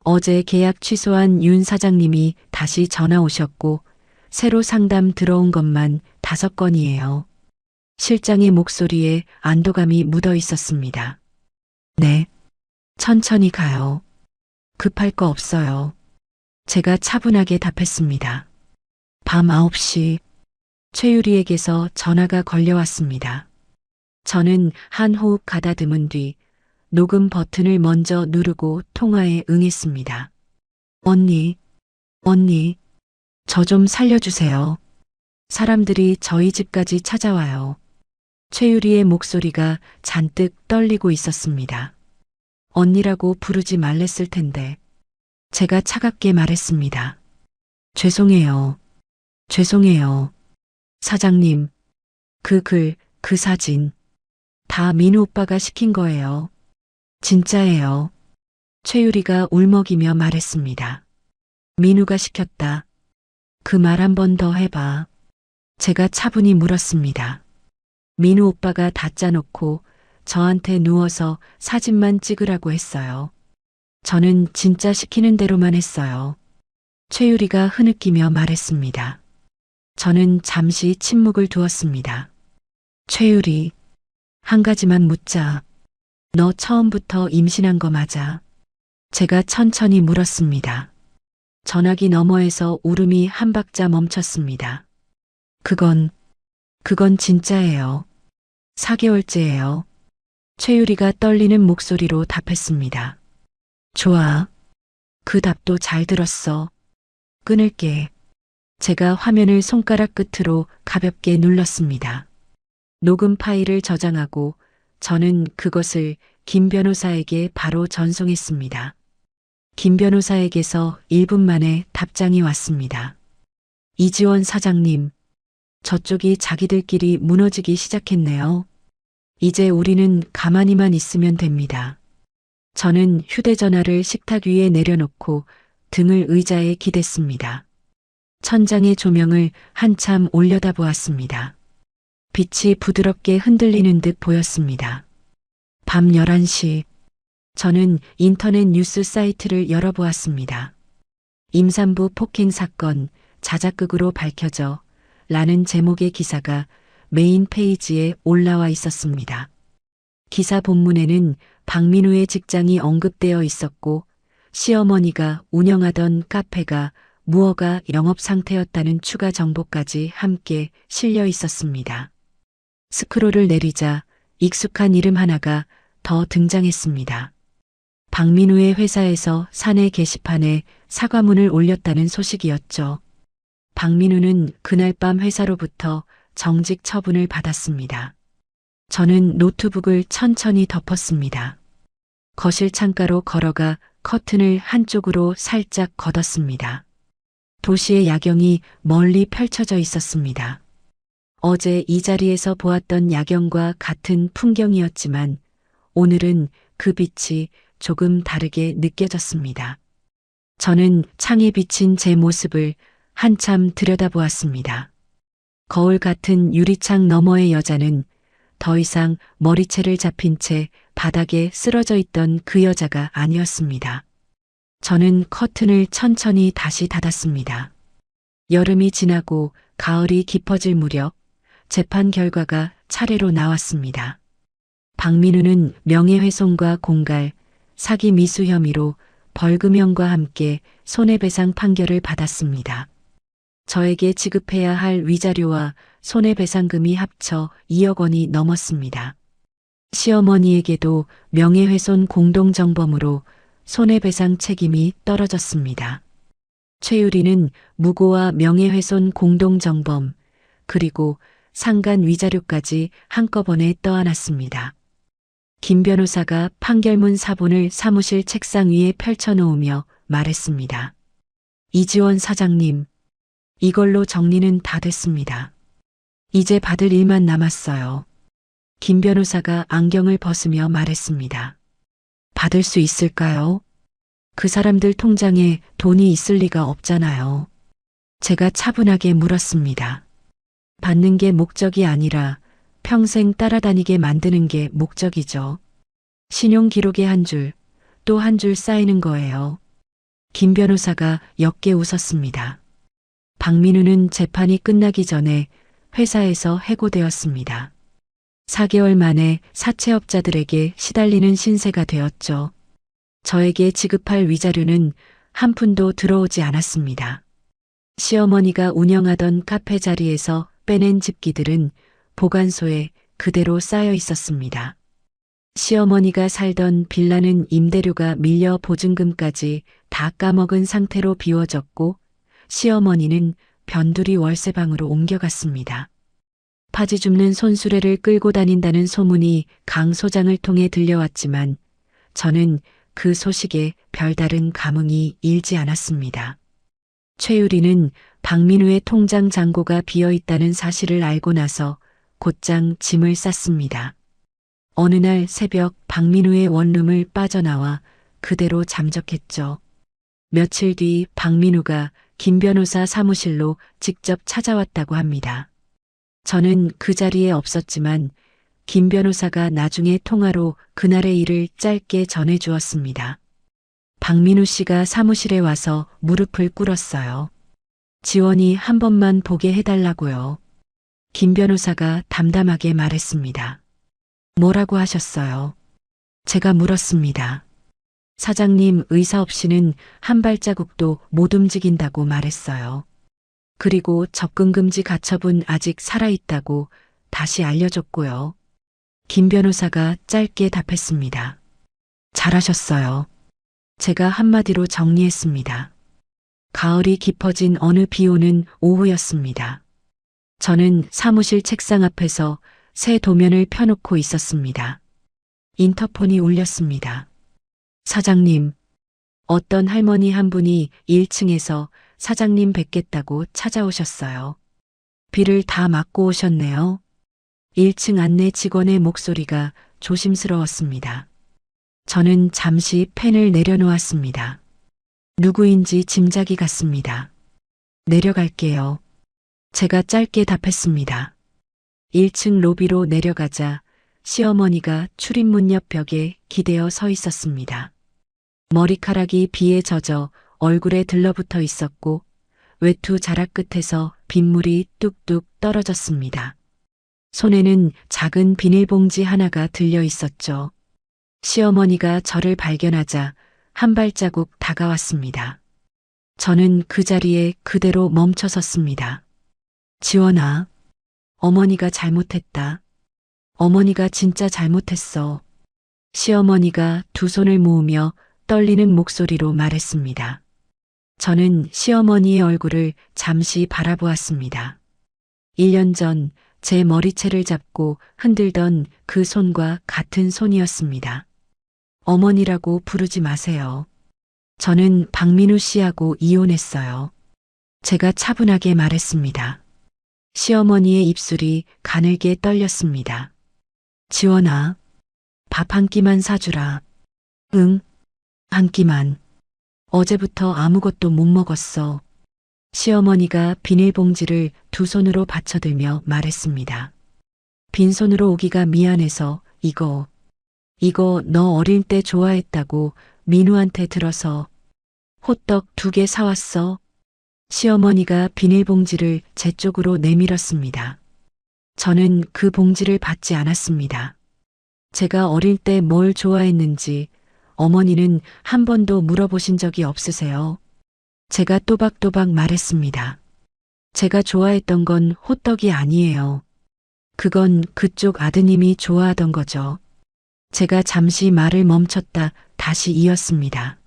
A: 어제 계약 취소한 윤 사장님이 다시 전화 오셨고 새로 상담 들어온 것만 5건이에요. 실장의 목소리에 안도감이 묻어 있었습니다. 네, 천천히 가요. 급할 거 없어요. 제가 차분하게 답했습니다. 밤 9시, 최유리에게서 전화가 걸려왔습니다. 저는 한 호흡 가다듬은 뒤 녹음 버튼을 먼저 누르고 통화에 응했습니다. 언니, 저 좀 살려주세요. 사람들이 저희 집까지 찾아와요. 최유리의 목소리가 잔뜩 떨리고 있었습니다. 언니라고 부르지 말랬을 텐데. 제가 차갑게 말했습니다. 죄송해요. 사장님, 그 글, 그 사진. 다 민우 오빠가 시킨 거예요. 진짜예요. 최유리가 울먹이며 말했습니다. 민우가 시켰다. 그 말 한 번 더 해봐. 제가 차분히 물었습니다. 민우 오빠가 다 짜놓고 저한테 누워서 사진만 찍으라고 했어요. 저는 진짜 시키는 대로만 했어요. 최유리가 흐느끼며 말했습니다. 저는 잠시 침묵을 두었습니다. 최유리, 한 가지만 묻자. 너 처음부터 임신한 거 맞아? 제가 천천히 물었습니다. 전화기 너머에서 울음이 한 박자 멈췄습니다. 그건 진짜예요. 4개월째예요. 최유리가 떨리는 목소리로 답했습니다. 좋아. 그 답도 잘 들었어. 끊을게. 제가 화면을 손가락 끝으로 가볍게 눌렀습니다. 녹음 파일을 저장하고 저는 그것을 김 변호사에게 바로 전송했습니다. 김 변호사에게서 1분 만에 답장이 왔습니다. 이지원 사장님, 저쪽이 자기들끼리 무너지기 시작했네요. 이제 우리는 가만히만 있으면 됩니다. 저는 휴대전화를 식탁 위에 내려놓고 등을 의자에 기댔습니다. 천장의 조명을 한참 올려다보았습니다. 빛이 부드럽게 흔들리는 듯 보였습니다. 밤 11시, 저는 인터넷 뉴스 사이트를 열어보았습니다. 임산부 폭행 사건, 자작극으로 밝혀져 라는 제목의 기사가 메인 페이지에 올라와 있었습니다. 기사 본문에는 박민우의 직장이 언급되어 있었고 시어머니가 운영하던 카페가 무허가 영업 상태였다는 추가 정보까지 함께 실려 있었습니다. 스크롤을 내리자 익숙한 이름 하나가 더 등장했습니다. 박민우의 회사에서 사내 게시판에 사과문을 올렸다는 소식이었죠. 박민우는 그날 밤 회사로부터 정직 처분을 받았습니다. 저는 노트북을 천천히 덮었습니다. 거실 창가로 걸어가 커튼을 한쪽으로 살짝 걷었습니다. 도시의 야경이 멀리 펼쳐져 있었습니다. 어제 이 자리에서 보았던 야경과 같은 풍경이었지만 오늘은 그 빛이 조금 다르게 느껴졌습니다. 저는 창에 비친 제 모습을 한참 들여다보았습니다. 거울 같은 유리창 너머의 여자는 더 이상 머리채를 잡힌 채 바닥에 쓰러져 있던 그 여자가 아니었습니다. 저는 커튼을 천천히 다시 닫았습니다. 여름이 지나고 가을이 깊어질 무렵 재판 결과가 차례로 나왔습니다. 박민우는 명예훼손과 공갈, 사기 미수 혐의로 벌금형과 함께 손해배상 판결을 받았습니다. 저에게 지급해야 할 위자료와 손해배상금이 합쳐 2억 원이 넘었습니다. 시어머니에게도 명예훼손 공동정범으로 손해배상 책임이 떨어졌습니다. 최유리는 무고와 명예훼손 공동정범 그리고 상간 위자료까지 한꺼번에 떠안았습니다. 김 변호사가 판결문 사본을 사무실 책상 위에 펼쳐놓으며 말했습니다. 이지원 사장님, 이걸로 정리는 다 됐습니다. 이제 받을 일만 남았어요. 김 변호사가 안경을 벗으며 말했습니다. 받을 수 있을까요? 그 사람들 통장에 돈이 있을 리가 없잖아요. 제가 차분하게 물었습니다. 받는 게 목적이 아니라 평생 따라다니게 만드는 게 목적이죠. 신용 기록에 한 줄, 또 한 줄 쌓이는 거예요. 김 변호사가 옅게 웃었습니다. 박민우는 재판이 끝나기 전에 회사에서 해고되었습니다. 4개월 만에 사채업자들에게 시달리는 신세가 되었죠. 저에게 지급할 위자료는 한 푼도 들어오지 않았습니다. 시어머니가 운영하던 카페 자리에서 빼낸 집기들은 보관소에 그대로 쌓여 있었습니다. 시어머니가 살던 빌라는 임대료가 밀려 보증금까지 다 까먹은 상태로 비워졌고 시어머니는 변두리 월세방으로 옮겨갔습니다. 파지 줍는 손수레를 끌고 다닌다는 소문이 강 소장을 통해 들려왔지만 저는 그 소식에 별다른 감흥이 일지 않았습니다. 최유리는 박민우의 통장 잔고가 비어있다는 사실을 알고 나서 곧장 짐을 쌌습니다. 어느 날 새벽 박민우의 원룸을 빠져나와 그대로 잠적했죠. 며칠 뒤 박민우가 김 변호사 사무실로 직접 찾아왔다고 합니다. 저는 그 자리에 없었지만 김 변호사가 나중에 통화로 그날의 일을 짧게 전해주었습니다. 박민우 씨가 사무실에 와서 무릎을 꿇었어요. 지원이 한 번만 보게 해달라고요. 김 변호사가 담담하게 말했습니다. 뭐라고 하셨어요? 제가 물었습니다. 사장님 의사 없이는 한 발자국도 못 움직인다고 말했어요. 그리고 접근금지 가처분 아직 살아있다고 다시 알려줬고요. 김 변호사가 짧게 답했습니다. 잘하셨어요. 제가 한마디로 정리했습니다. 가을이 깊어진 어느 비 오는 오후였습니다. 저는 사무실 책상 앞에서 새 도면을 펴놓고 있었습니다. 인터폰이 울렸습니다. 사장님, 어떤 할머니 한 분이 1층에서 사장님 뵙겠다고 찾아오셨어요. 비를 다 맞고 오셨네요. 1층 안내 직원의 목소리가 조심스러웠습니다. 저는 잠시 펜을 내려놓았습니다. 누구인지 짐작이 갔습니다. 내려갈게요. 제가 짧게 답했습니다. 1층 로비로 내려가자 시어머니가 출입문 옆 벽에 기대어 서 있었습니다. 머리카락이 비에 젖어 얼굴에 들러붙어 있었고 외투 자락 끝에서 빗물이 뚝뚝 떨어졌습니다. 손에는 작은 비닐봉지 하나가 들려 있었죠. 시어머니가 저를 발견하자 한 발자국 다가왔습니다. 저는 그 자리에 그대로 멈춰 섰습니다. 지원아, 어머니가 잘못했다. 어머니가 진짜 잘못했어. 시어머니가 두 손을 모으며 떨리는 목소리로 말했습니다. 저는 시어머니의 얼굴을 잠시 바라보았습니다. 1년 전 제 머리채를 잡고 흔들던 그 손과 같은 손이었습니다. 어머니라고 부르지 마세요. 저는 박민우 씨하고 이혼했어요. 제가 차분하게 말했습니다. 시어머니의 입술이 가늘게 떨렸습니다. 지원아, 밥 한 끼만 사주라. 응, 한 끼만. 어제부터 아무것도 못 먹었어. 시어머니가 비닐봉지를 두 손으로 받쳐들며 말했습니다. 빈손으로 오기가 미안해서 이거 너 어릴 때 좋아했다고 민우한테 들어서 호떡 2개 사왔어. 시어머니가 비닐봉지를 제 쪽으로 내밀었습니다. 저는 그 봉지를 받지 않았습니다. 제가 어릴 때 뭘 좋아했는지 어머니는 한 번도 물어보신 적이 없으세요. 제가 또박또박 말했습니다. 제가 좋아했던 건 호떡이 아니에요. 그건 그쪽 아드님이 좋아하던 거죠. 제가 잠시 말을 멈췄다 다시 이었습니다.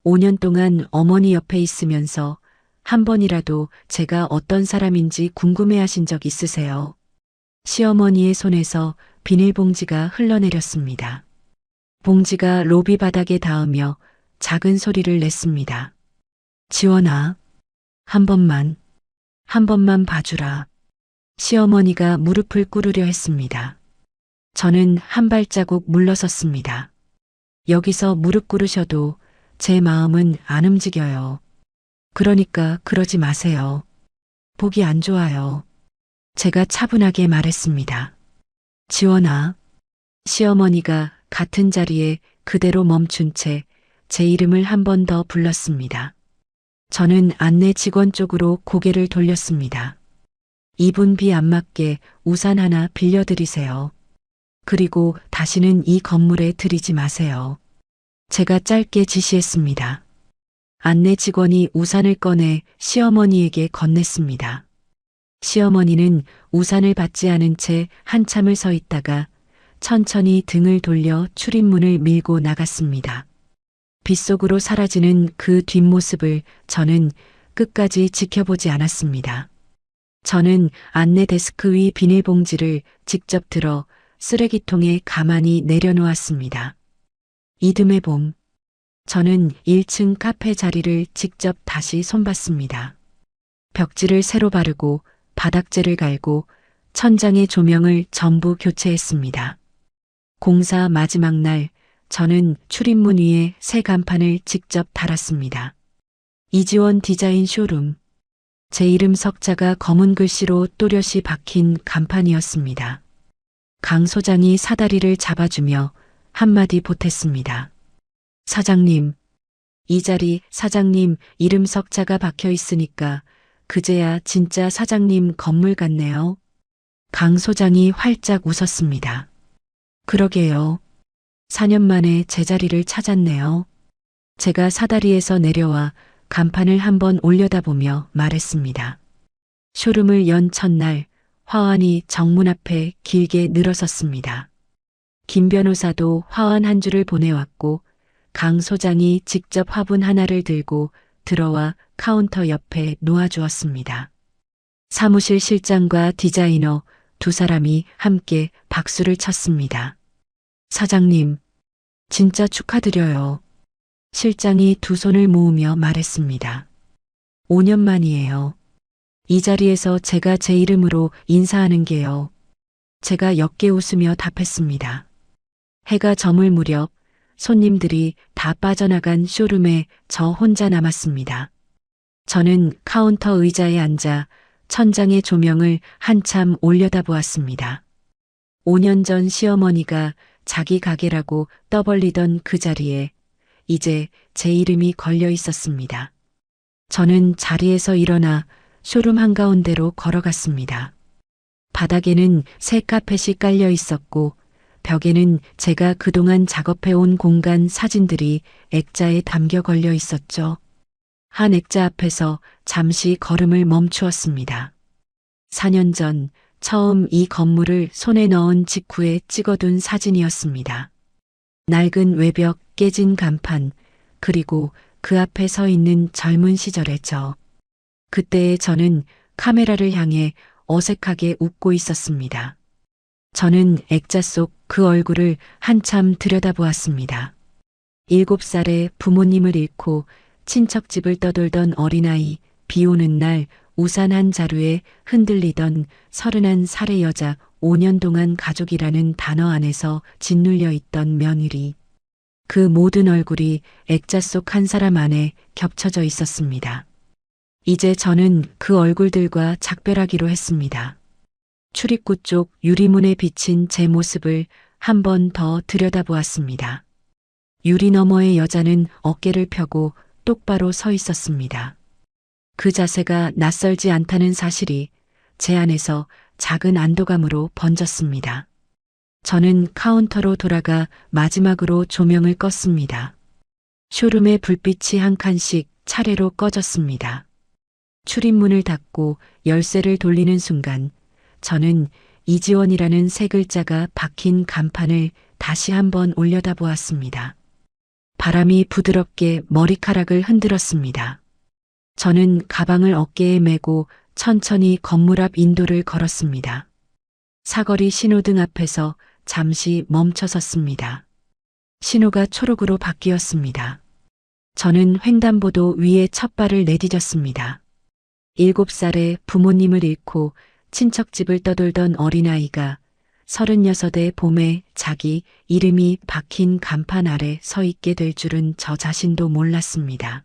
A: 5년 동안 어머니 옆에 있으면서 한 번이라도 제가 어떤 사람인지 궁금해하신 적 있으세요? 시어머니의 손에서 비닐봉지가 흘러내렸습니다. 봉지가 로비 바닥에 닿으며 작은 소리를 냈습니다. 지원아, 한 번만 봐주라. 시어머니가 무릎을 꿇으려 했습니다. 저는 한 발자국 물러섰습니다. 여기서 무릎 꿇으셔도 제 마음은 안 움직여요. 그러니까 그러지 마세요. 보기 안 좋아요. 제가 차분하게 말했습니다. 지원아, 시어머니가 같은 자리에 그대로 멈춘 채 제 이름을 한 번 더 불렀습니다. 저는 안내 직원 쪽으로 고개를 돌렸습니다. 이분 비 안 맞게 우산 하나 빌려드리세요. 그리고 다시는 이 건물에 들이지 마세요. 제가 짧게 지시했습니다. 안내 직원이 우산을 꺼내 시어머니에게 건넸습니다. 시어머니는 우산을 받지 않은 채 한참을 서 있다가 천천히 등을 돌려 출입문을 밀고 나갔습니다. 빗속으로 사라지는 그 뒷모습을 저는 끝까지 지켜보지 않았습니다. 저는 안내 데스크 위 비닐봉지를 직접 들어 쓰레기통에 가만히 내려놓았습니다. 이듬해 봄, 저는 1층 카페 자리를 직접 다시 손봤습니다. 벽지를 새로 바르고 바닥재를 갈고 천장의 조명을 전부 교체했습니다. 공사 마지막 날 저는 출입문 위에 새 간판을 직접 달았습니다. 이지원 디자인 쇼룸. 제 이름 석자가 검은 글씨로 또렷이 박힌 간판이었습니다. 강 소장이 사다리를 잡아주며 한마디 보탰습니다. 사장님, 이 자리 사장님 이름 석자가 박혀 있으니까 그제야 진짜 사장님 건물 같네요. 강 소장이 활짝 웃었습니다. 그러게요. 4년 만에 제자리를 찾았네요. 제가 사다리에서 내려와 간판을 한번 올려다보며 말했습니다. 쇼룸을 연 첫날 화환이 정문 앞에 길게 늘어섰습니다. 김 변호사도 화환 한 줄을 보내왔고 강 소장이 직접 화분 하나를 들고 들어와 카운터 옆에 놓아주었습니다. 사무실 실장과 디자이너 두 사람이 함께 박수를 쳤습니다. 사장님, 진짜 축하드려요. 실장이 두 손을 모으며 말했습니다. 5년 만이에요. 이 자리에서 제가 제 이름으로 인사하는 게요. 제가 옅게 웃으며 답했습니다. 해가 저물 무렵 손님들이 다 빠져나간 쇼룸에 저 혼자 남았습니다. 저는 카운터 의자에 앉아 천장의 조명을 한참 올려다보았습니다. 5년 전 시어머니가 자기 가게라고 떠벌리던 그 자리에 이제 제 이름이 걸려 있었습니다. 저는 자리에서 일어나 쇼룸 한가운데로 걸어갔습니다. 바닥에는 새 카펫이 깔려 있었고 벽에는 제가 그동안 작업해온 공간 사진들이 액자에 담겨 걸려 있었죠. 한 액자 앞에서 잠시 걸음을 멈추었습니다. 4년 전 처음 이 건물을 손에 넣은 직후에 찍어둔 사진이었습니다. 낡은 외벽, 깨진 간판, 그리고 그 앞에 서 있는 젊은 시절의 저. 그때의 저는 카메라를 향해 어색하게 웃고 있었습니다. 저는 액자 속 그 얼굴을 한참 들여다보았습니다. 7살에 부모님을 잃고 친척집을 떠돌던 어린아이, 비 오는 날 우산 한 자루에 흔들리던 31살의 여자, 5년 동안 가족이라는 단어 안에서 짓눌려 있던 며느리. 그 모든 얼굴이 액자 속 한 사람 안에 겹쳐져 있었습니다. 이제 저는 그 얼굴들과 작별하기로 했습니다. 출입구 쪽 유리문에 비친 제 모습을 한 번 더 들여다보았습니다. 유리 너머의 여자는 어깨를 펴고 똑바로 서 있었습니다. 그 자세가 낯설지 않다는 사실이 제 안에서 작은 안도감으로 번졌습니다. 저는 카운터로 돌아가 마지막으로 조명을 껐습니다. 쇼룸의 불빛이 한 칸씩 차례로 꺼졌습니다. 출입문을 닫고 열쇠를 돌리는 순간 저는 이지원이라는 세 글자가 박힌 간판을 다시 한번 올려다보았습니다. 바람이 부드럽게 머리카락을 흔들었습니다. 저는 가방을 어깨에 메고 천천히 건물 앞 인도를 걸었습니다. 사거리 신호등 앞에서 잠시 멈춰 섰습니다. 신호가 초록으로 바뀌었습니다. 저는 횡단보도 위에 첫 발을 내디뎠습니다. 7살에 부모님을 잃고 친척집을 떠돌던 어린아이가 36의 봄에 자기 이름이 박힌 간판 아래 서 있게 될 줄은 저 자신도 몰랐습니다.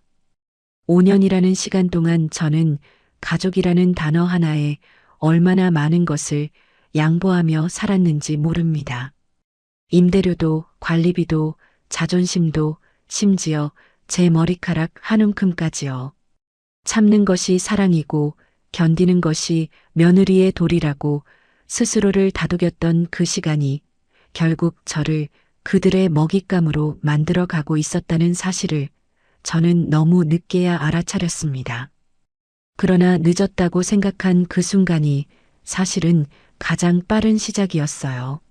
A: 5년이라는 시간 동안 저는 가족이라는 단어 하나에 얼마나 많은 것을 양보하며 살았는지 모릅니다. 임대료도, 관리비도, 자존심도, 심지어 제 머리카락 한 움큼까지요. 참는 것이 사랑이고 견디는 것이 며느리의 도리라고 스스로를 다독였던 그 시간이 결국 저를 그들의 먹잇감으로 만들어가고 있었다는 사실을 저는 너무 늦게야 알아차렸습니다. 그러나 늦었다고 생각한 그 순간이 사실은 가장 빠른 시작이었어요.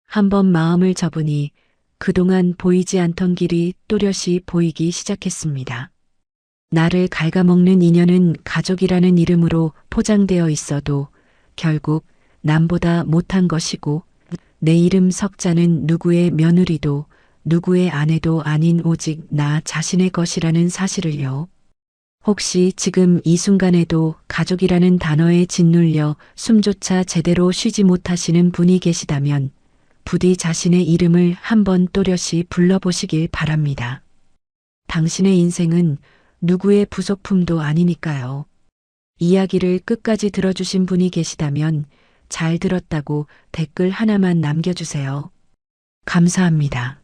A: 한번 마음을 접으니 그동안 보이지 않던 길이 또렷이 보이기 시작했습니다. 나를 갉아먹는 인연은 가족이라는 이름으로 포장되어 있어도 결국 남보다 못한 것이고 내 이름 석자는 누구의 며느리도 누구의 아내도 아닌 오직 나 자신의 것이라는 사실을요. 혹시 지금 이 순간에도 가족이라는 단어에 짓눌려 숨조차 제대로 쉬지 못하시는 분이 계시다면 부디 자신의 이름을 한번 또렷이 불러보시길 바랍니다. 당신의 인생은 누구의 부속품도 아니니까요. 이야기를 끝까지 들어주신 분이 계시다면 잘 들었다고 댓글 하나만 남겨주세요. 감사합니다.